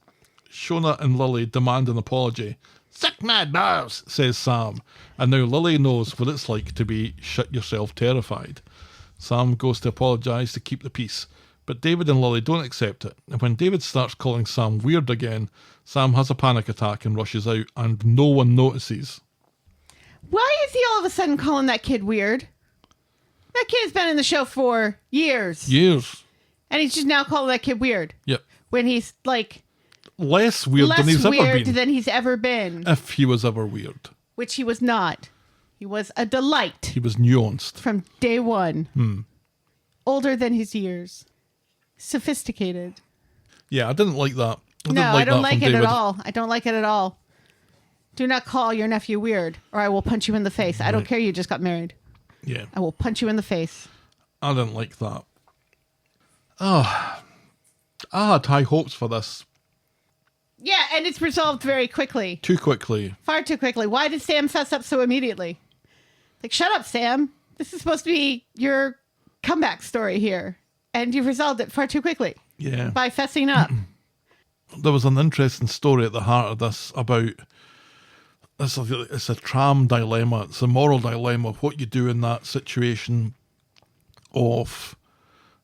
Shona and Lily demand an apology. Suck my balls, says Sam, and now Lily knows what it's like to be shit-yourself terrified. Sam goes to apologise to keep the peace, but David and Lily don't accept it, and when David starts calling Sam weird again, Sam has a panic attack and rushes out, and no one notices. Why is he all of a sudden calling that kid weird? That kid's been in the show for years. Years. And he's just now calling that kid weird. Yep. When he's like Less weird than he's ever been. than he's ever been. If he was ever weird. Which he was not. He was a delight. He was nuanced. From day one. Older than his years. Sophisticated. Yeah, I didn't like that. I don't like it at all. I don't like it at all. Do not call your nephew weird, or I will punch you in the face. I don't care you just got married. Yeah. I will punch you in the face. I didn't like that. I had high hopes for this. Yeah, and it's resolved very quickly. Too quickly. Far too quickly. Why did Sam fess up so immediately? Like, shut up, Sam. This is supposed to be your comeback story here. And you've resolved it far too quickly. Yeah. By fessing up. There was an interesting story at the heart of this about... It's a tram dilemma. It's a moral dilemma of what you do in that situation of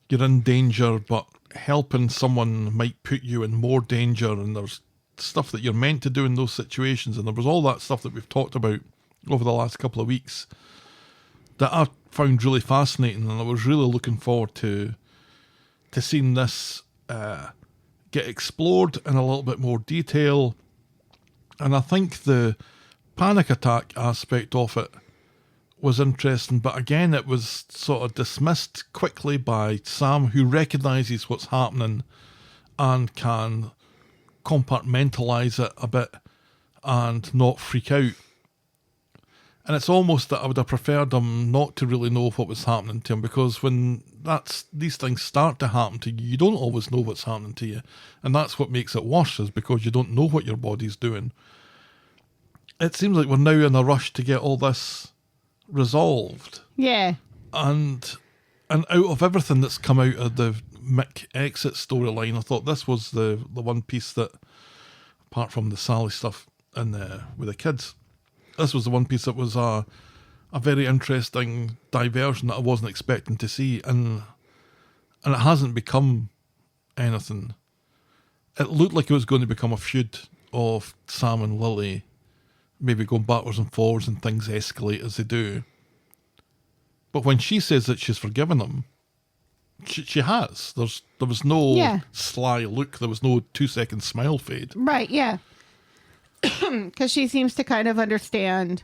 you're in danger, but helping someone might put you in more danger, and there's stuff that you're meant to do in those situations, and there was all that stuff that we've talked about over the last couple of weeks that I found really fascinating, and I was really looking forward to seeing this get explored in a little bit more detail. And I think the panic attack aspect of it was interesting, but again it was sort of dismissed quickly by Sam, who recognises what's happening and can compartmentalise it a bit and not freak out. And it's almost that I would have preferred him not to really know what was happening to him, because when these things start to happen to you, you don't always know what's happening to you, and that's what makes it worse, is because you don't know what your body's doing. It seems like we're now in a rush to get all this resolved. Yeah. And out of everything that's come out of the Mick exit storyline, I thought this was the one piece that, apart from the Sally stuff and with the kids, this was the one piece that was a very interesting diversion that I wasn't expecting to see, and it hasn't become anything it looked like it was going to become a feud of Sam and Lily, maybe going backwards and forwards and things escalate as they do. But when she says that she's forgiven him, she has. There was no sly look. There was no 2-second smile fade. Right, yeah. Because she seems to kind of understand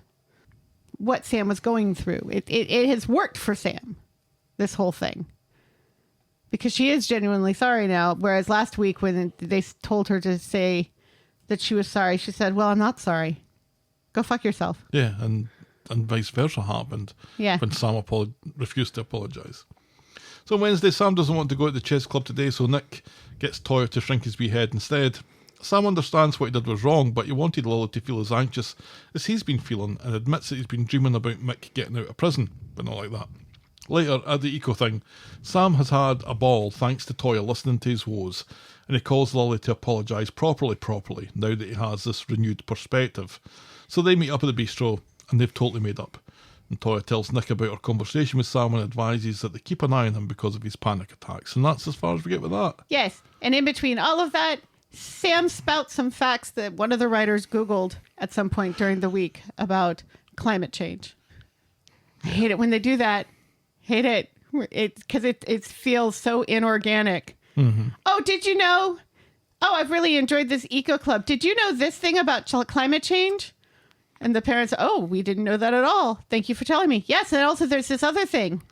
what Sam was going through. It has worked for Sam, this whole thing. Because she is genuinely sorry now. Whereas last week when they told her to say that she was sorry, she said, well, I'm not sorry. Go fuck yourself. Yeah, and vice versa happened when Sam refused to apologise. So Wednesday, Sam doesn't want to go to the chess club today, so Nick gets Toya to shrink his wee head instead. Sam understands what he did was wrong, but he wanted Lily to feel as anxious as he's been feeling and admits that he's been dreaming about Mick getting out of prison, but not like that. Later, at the eco thing, Sam has had a ball thanks to Toya listening to his woes, and he calls Lily to apologise properly, now that he has this renewed perspective. So they meet up at the bistro, and they've totally made up. And Toya tells Nick about her conversation with Sam and advises that they keep an eye on him because of his panic attacks. And that's as far as we get with that. Yes, and in between all of that, Sam spouts some facts that one of the writers Googled at some point during the week about climate change. I hate it when they do that. Hate it. Because it feels so inorganic. Mm-hmm. Oh, did you know? Oh, I've really enjoyed this eco club. Did you know this thing about climate change? And the parents, oh, we didn't know that at all. Thank you for telling me. Yes, and also there's this other thing.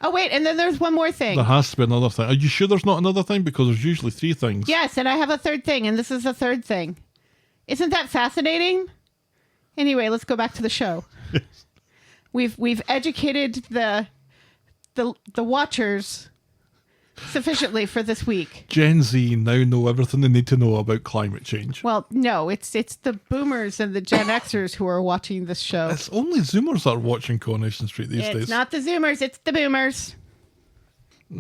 Oh, wait, and then there's one more thing. There has to be another thing. Are you sure there's not another thing? Because there's usually 3 things. Yes, and I have a third thing, and this is the third thing. Isn't that fascinating? Anyway, let's go back to the show. We've educated the watchers sufficiently for this week. Gen Z now know everything they need to know about climate change. Well, no, it's the boomers and the Gen Xers who are watching this show. It's only Zoomers that are watching Coronation Street these days. It's not the Zoomers, it's the boomers.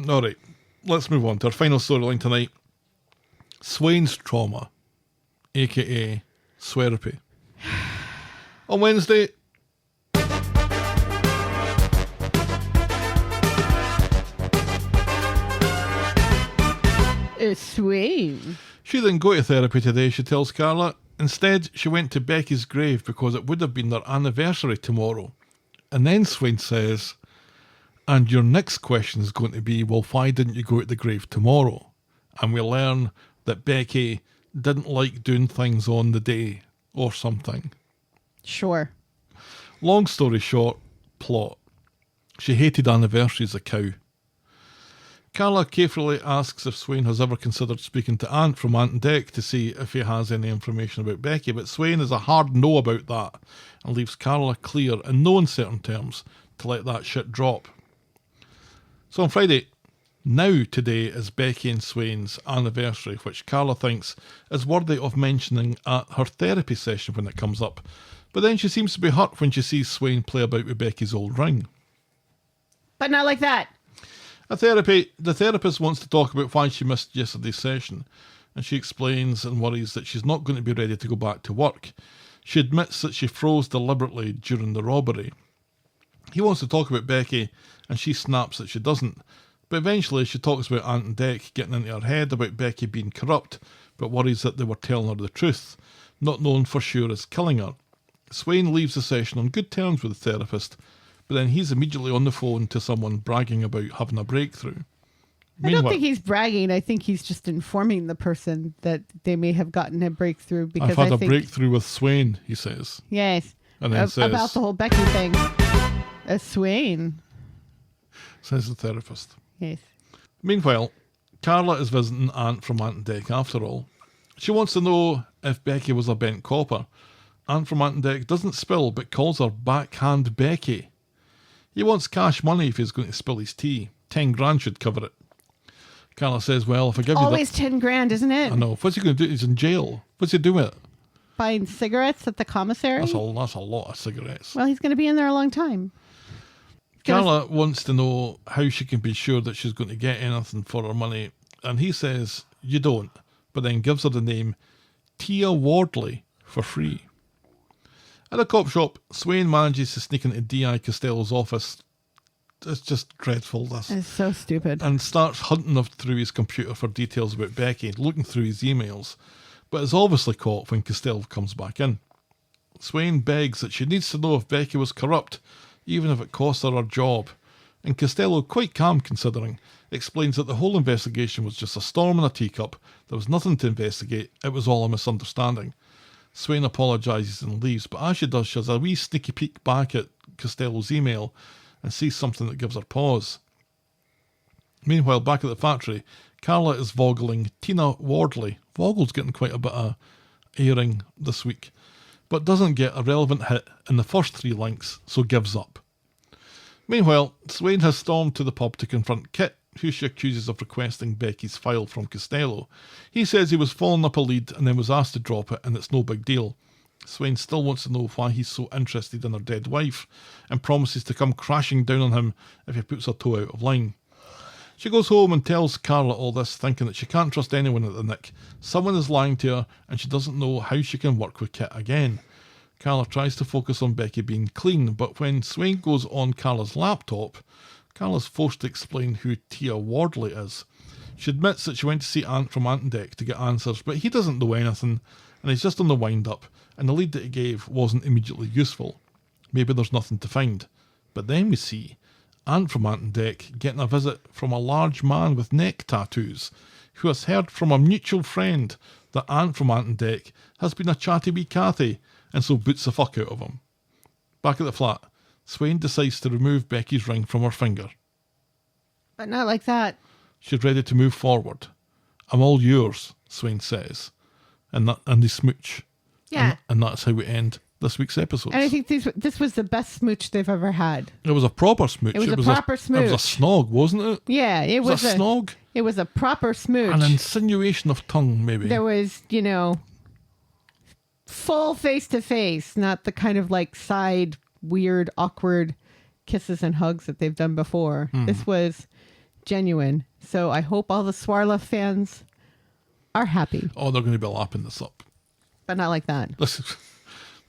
All right, let's move on to our final storyline tonight. Swain's trauma, a.k.a. Swerapy. On Wednesday, Swain. She didn't go to therapy today, she tells Carla. Instead, she went to Becky's grave because it would have been their anniversary tomorrow. And then Swain says, and your next question is going to be, well, why didn't you go to the grave tomorrow? And we learn that Becky didn't like doing things on the day or something. Sure. Long story short, plot. She hated anniversaries, a cow. Carla carefully asks if Swain has ever considered speaking to Ant from Ant and Dec to see if he has any information about Becky, but Swain is a hard no about that and leaves Carla clear in no uncertain terms to let that shit drop. So on Friday, now today is Becky and Swain's anniversary, which Carla thinks is worthy of mentioning at her therapy session when it comes up, but then she seems to be hurt when she sees Swain play about with Becky's old ring. But not like that. At therapy, the therapist wants to talk about why she missed yesterday's session, and she explains and worries that she's not going to be ready to go back to work. She admits that she froze deliberately during the robbery. He wants to talk about Becky, and she snaps that she doesn't, but eventually she talks about Ant and Dec getting into her head about Becky being corrupt, but worries that they were telling her the truth, not known for sure as killing her. Swain leaves the session on good terms with the therapist, but then he's immediately on the phone to someone bragging about having a breakthrough. I don't think he's bragging. I think he's just informing the person that they may have gotten a breakthrough. Because I've had a breakthrough with Swain, he says. Yes. And then says, about the whole Becky thing. Swain. Says the therapist. Yes. Meanwhile, Carla is visiting Ant from Ant and Dec after all. She wants to know if Becky was a bent copper. Ant from Ant and Dec doesn't spill, but calls her backhand Becky. He wants cash money if he's going to spill his tea. 10 grand should cover it. Carla says, well, if I give Always you that... 10 grand, isn't it? I know. What's he going to do? He's in jail. What's he doing with it? Buying cigarettes at the commissary? That's a lot of cigarettes. Well, he's going to be in there a long time. Carla wants to know how she can be sure that she's going to get anything for her money. And he says, you don't. But then gives her the name Tia Wardley for free. At a cop shop, Swain manages to sneak into D.I. Costello's office. It's just dreadful, this. It's so stupid. And starts hunting through his computer for details about Becky, looking through his emails, but is obviously caught when Costello comes back in. Swain begs that she needs to know if Becky was corrupt, even if it cost her job, and Costello, quite calm considering, explains that the whole investigation was just a storm in a teacup, there was nothing to investigate, it was all a misunderstanding. Swain apologises and leaves, but as she does, she has a wee sneaky peek back at Costello's email and sees something that gives her pause. Meanwhile, back at the factory, Carla is vogling Tina Wardley. Vogel's getting quite a bit of airing this week, but doesn't get a relevant hit in the first 3 links, so gives up. Meanwhile, Swain has stormed to the pub to confront Kit, who she accuses of requesting Becky's file from Costello. He says he was following up a lead and then was asked to drop it, and it's no big deal. Swain still wants to know why he's so interested in her dead wife and promises to come crashing down on him if he puts her toe out of line. She goes home and tells Carla all this, thinking that she can't trust anyone at the Nick. Someone is lying to her and she doesn't know how she can work with Kit again. Carla tries to focus on Becky being clean, but when Swain goes on Carla's laptop, Carla's forced to explain who Tia Wardley is. She admits that she went to see Ant from Ant and Dec to get answers, but he doesn't know anything and he's just on the wind-up, and the lead that he gave wasn't immediately useful. Maybe there's nothing to find. But then we see Ant from Ant and Dec getting a visit from a large man with neck tattoos, who has heard from a mutual friend that Ant from Ant and Dec has been a chatty wee cathy, and so boots the fuck out of him. Back at the flat, Swain decides to remove Becky's ring from her finger. But not like that. She's ready to move forward. I'm all yours, Swain says. And they smooch. Yeah. And that's how we end this week's episode. And I think this was the best smooch they've ever had. It was a proper smooch. It was a proper smooch. It was a snog, wasn't it? Yeah, it was a snog. It was a proper smooch. An insinuation of tongue, maybe. There was, full face-to-face, not the kind of like side, weird, awkward kisses and hugs that they've done before. This was genuine. So I hope all the Swarla fans are happy. Oh, they're going to be lapping this up. But not like that.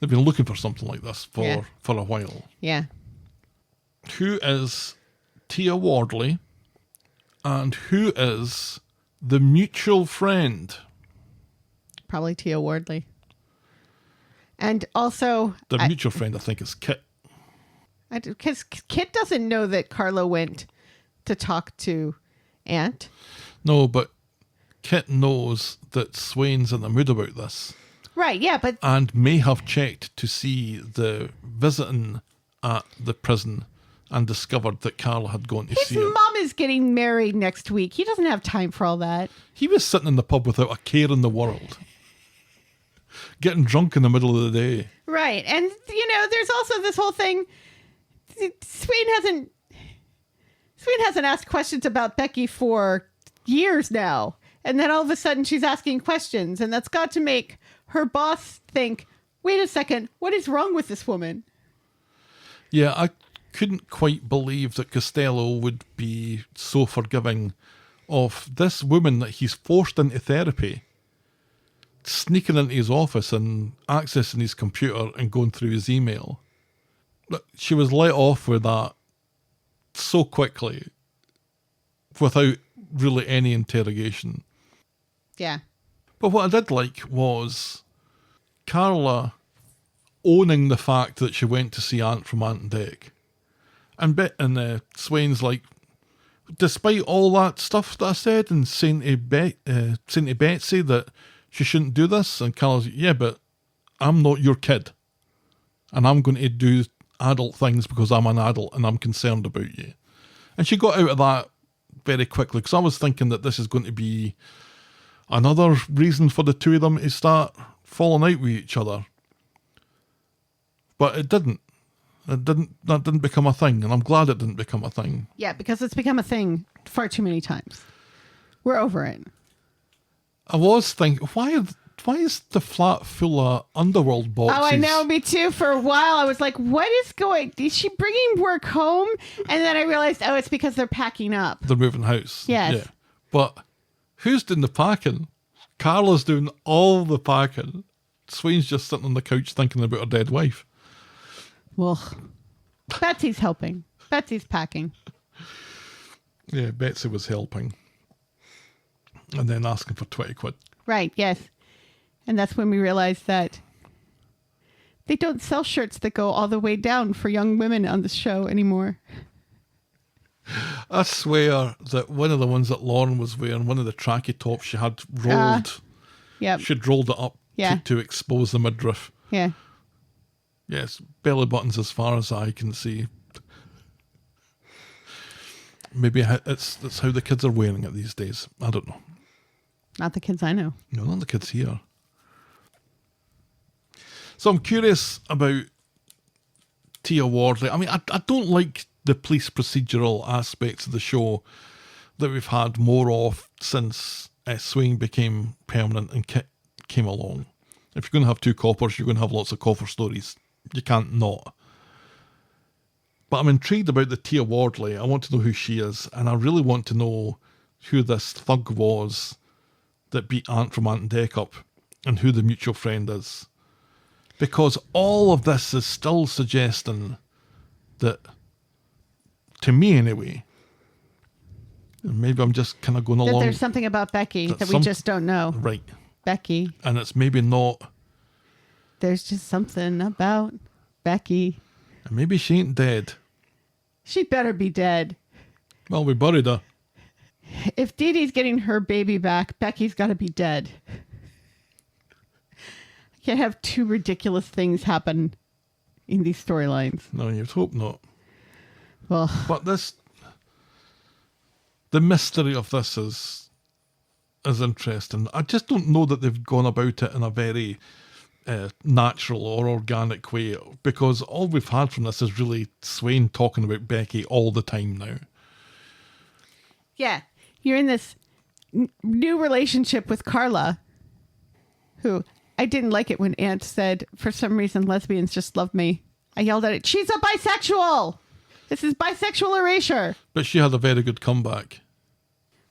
They've been looking for something like this for a while. Yeah. Who is Tia Wardley and who is the mutual friend? Probably Tia Wardley. And also... The mutual friend, I think, is Kit. Because Kit doesn't know that Carlo went to talk to Ant. No, but Kit knows that Swain's in the mood about this. Right, yeah, but... And may have checked to see the visiting at the prison and discovered that Carla had gone to see him. His mom is getting married next week. He doesn't have time for all that. He was sitting in the pub without a care in the world. Getting drunk in the middle of the day. Right, and, there's also this whole thing... Swain hasn't asked questions about Becky for years now. And then all of a sudden she's asking questions. And that's got to make her boss think, wait a second, what is wrong with this woman? Yeah, I couldn't quite believe that Costello would be so forgiving of this woman that he's forced into therapy, sneaking into his office and accessing his computer and going through his email. She was let off with that so quickly without really any interrogation. Yeah. But what I did like was Carla owning the fact that she went to see Ant from Ant and Dec. And Swain's like, despite all that stuff that I said and saying to Betsy that she shouldn't do this, and Carla's like, yeah, but I'm not your kid. And I'm going to do adult things because I'm an adult and I'm concerned about you. And she got out of that very quickly because I was thinking that this is going to be another reason for the two of them to start falling out with each other. But it didn't. That didn't become a thing, and I'm glad it didn't become a thing. Yeah, because it's become a thing far too many times. We're over it. I was thinking, why is the flat full of underworld boxes? Oh, I know, me too. For a while, I was like, what is is she bringing work home? And then I realized, it's because they're packing up. They're moving house. Yes. Yeah. But who's doing the packing? Carla's doing all the packing. Swain's just sitting on the couch thinking about her dead wife. Well, Betsy's helping. Betsy's packing. Yeah, Betsy was helping. And then asking for 20 quid. Right, yes. And that's when we realized that they don't sell shirts that go all the way down for young women on the show anymore. I swear that one of the ones that Lauren was wearing, one of the tracky tops she had rolled, Yep. she'd rolled it up Yeah. to expose the midriff. Yeah. Yes, belly buttons as far as I can see. Maybe it's how the kids are wearing it these days. I don't know. Not the kids I know. No, not the kids here. So I'm curious about Tia Wardley. I mean, I don't like the police procedural aspects of the show that we've had more of since Swain became permanent and came along. If you're going to have two coppers, you're going to have lots of copper stories. You can't not. But I'm intrigued about the Tia Wardley. I want to know who she is, and I really want to know who this thug was that beat Ant from Ant and Dec up, and who the mutual friend is. Because all of this is still suggesting that, to me anyway, and maybe I'm just kind of going That along. there's something about Becky that we just don't know. Right. Becky. And it's maybe not. There's just something about Becky. And maybe she ain't dead. She better be dead. Well, we buried her. If Dee Dee's getting her baby back, Becky's got to be dead. I can't have two ridiculous things happen in these storylines. No, you'd hope not. Well, But the mystery of this is interesting. I just don't know that they've gone about it in a very natural or organic way, because all we've had from this is really Swain talking about Becky all the time now. yeah, you're in this new relationship with Carla, who I didn't like it when Aunt said, for some reason, lesbians just love me. I yelled at it, she's a bisexual! This is bisexual erasure. But she had a very good comeback.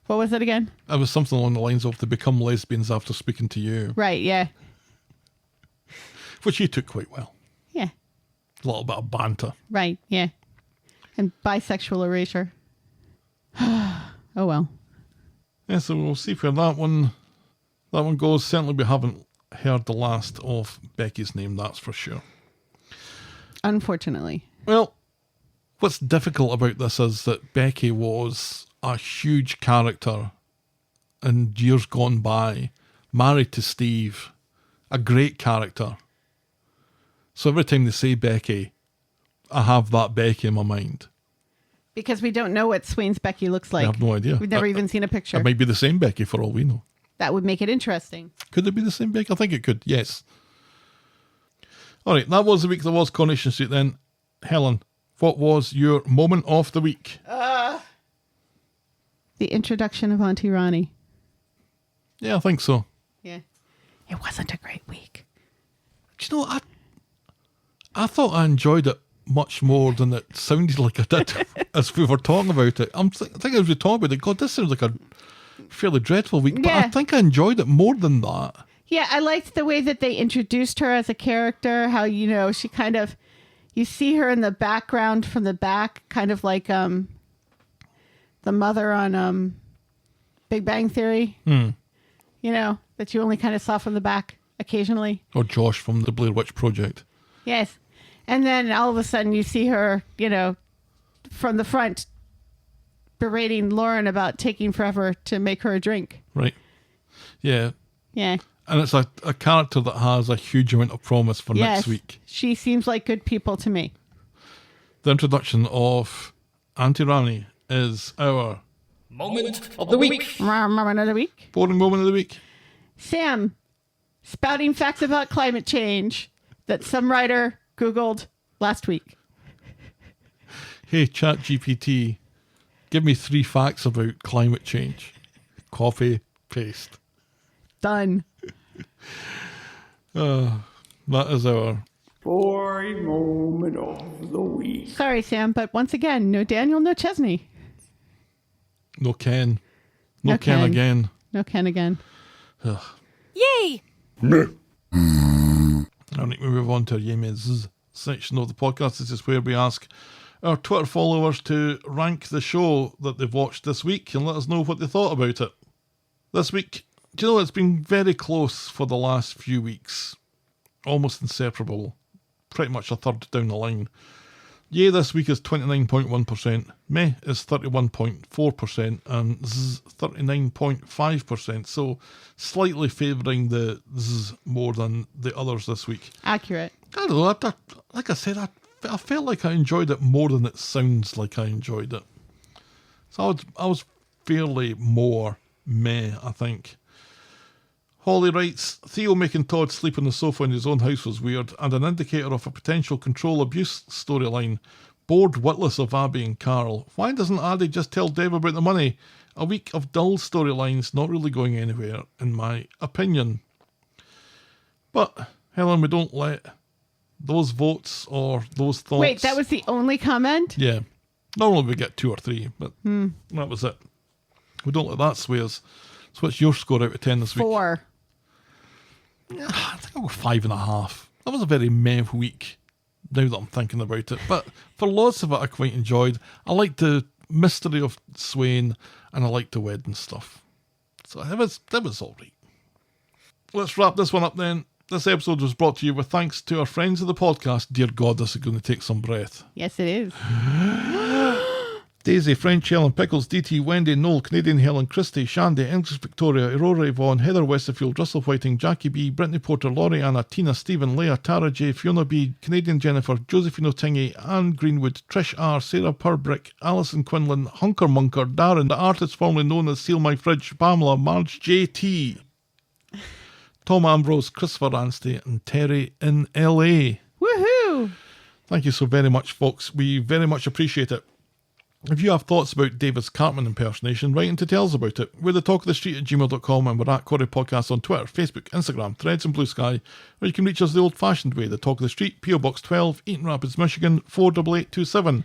What was it again? It was something along the lines of they become lesbians after speaking to you, Right, yeah. which you took quite well. Yeah, A little bit of banter. right, yeah. And bisexual erasure. Oh, well. Yeah, so we'll see where that one goes. Certainly we haven't heard the last of Becky's name, that's for sure. Unfortunately. Well, what's difficult about this is that Becky was a huge character in years gone by, married to Steve, a great character. So every time they say Becky, I have that Becky in my mind. Because we don't know what Swain's Becky looks like. I have no idea. We've never even seen a picture. It might be the same Becky for all we know. That would make it interesting. Could it be the same Becky? I think it could, yes. All right, that was the week that was Coronation Street then. Helen, what was your moment of the week? The introduction of Auntie Ronnie. Yeah, I think so. Yeah. It wasn't a great week. Do you know, I thought I enjoyed it much more than it sounded like I did as we were talking about it. I think as we talked about it, God, this sounds like a fairly dreadful week, but Yeah. I think I enjoyed it more than that. Yeah, I liked the way that they introduced her as a character, how, you know, she kind of, you see her in the background from the back, kind of like the mother on Big Bang Theory. You know, that you only kind of saw from the back occasionally. Or Josh from the Blair Witch Project. Yes. And then all of a sudden you see her, you know, from the front berating Lauren about taking forever to make her a drink. Right. Yeah. Yeah. And it's a character that has a huge amount of promise for Yes. next week. She seems like good people to me. The introduction of Auntie Ronnie is our Moment of the week. Another week. boring moment of the week. Sam, spouting facts about climate change that some writer Googled last week. Hey, ChatGPT, give me 3 facts about climate change. Copy, paste. Done. That is our... Boring moment of the week. Sorry, Sam, but once again, no Daniel, no Chesney. No Ken. No No Ken Ken. again. No Ken again. Yay! All right, we move on to our Yemen's section of the podcast. This is where we ask our Twitter followers to rank the show that they've watched this week and let us know what they thought about it. This week, do you know, it's been very close for the last few weeks. Almost inseparable. Pretty much a third down the line. Yay this week is 29.1%, meh is 31.4%, and zzz 39.5%, so slightly favouring the zzz more than the others this week. Accurate. I don't know, like I said, I felt like I enjoyed it more than it sounds like I enjoyed it. So I was fairly more meh, I think. Holly writes, Theo making Todd sleep on the sofa in his own house was weird and an indicator of a potential control abuse storyline. Bored witless of Abi and Carl. Why doesn't Aadi just tell Dev about the money? A week of dull storylines not really going anywhere, in my opinion. But, Helen, we don't let those votes or those thoughts... Wait, that was the only comment? Yeah. Normally we get 2 or 3, but that was it. We don't let that sway us. So what's your score out of 10 this week? 4. I think I'll go 5.5. That was a very meh week, now that I'm thinking about it. But for lots of it, I quite enjoyed. I liked the mystery of Swain, and I liked the wedding stuff. So that was all right. Let's wrap this one up then. This episode was brought to you with thanks to our friends of the podcast. Dear God, this is going to take some breath. Yes, it is. Daisy, French Helen, Pickles, DT, Wendy, Noel, Canadian Helen, Christy, Shandy, English Victoria, Aurora Yvonne, Heather Westerfield, Russell Whiting, Jackie B, Brittany Porter, Laurie Anna, Tina, Stephen, Leah, Tara J, Fiona B, Canadian Jennifer, Josephine O'Tingy, Anne Greenwood, Trish R, Sarah Purbrick, Alison Quinlan, Hunker Munker, Darren, the artist formerly known as Seal My Fridge, Pamela, Marge JT, Tom Ambrose, Christopher Anstey, and Terry in LA. Woohoo! Thank you so very much, folks. We very much appreciate it. If you have thoughts about David's Cartman impersonation, write in to tell us about it. We're the talkofthestreet@gmail.com and we're at Corrie Podcast on Twitter, Facebook, Instagram, Threads and Blue Sky, or you can reach us the old-fashioned way, the Talk of the Street, PO Box 12, Eaton Rapids, Michigan, 48827.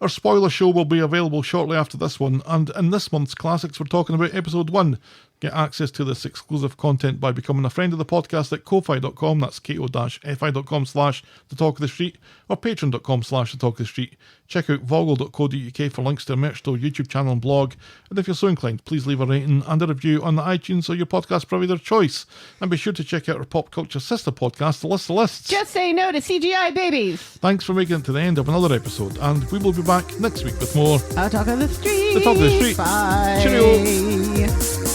Our spoiler show will be available shortly after this one, and in this month's classics we're talking about episode 1. Get access to this exclusive content by becoming a friend of the podcast at ko-fi.com, that's ko-fi.com/the Talk of the Street, or patreon.com/the Talk of the Street. Check out voggle.co.uk for links to our merch store, YouTube channel and blog, and if you're so inclined, please leave a rating and a review on the iTunes or your podcast provider choice. And be sure to check out our pop culture sister podcast, The List of Lists. Just say no to CGI babies. Thanks for making it to the end of another episode, and we will be back next week with more I'll Talk of the Street. The Talk of the Street. Bye. Cheerio.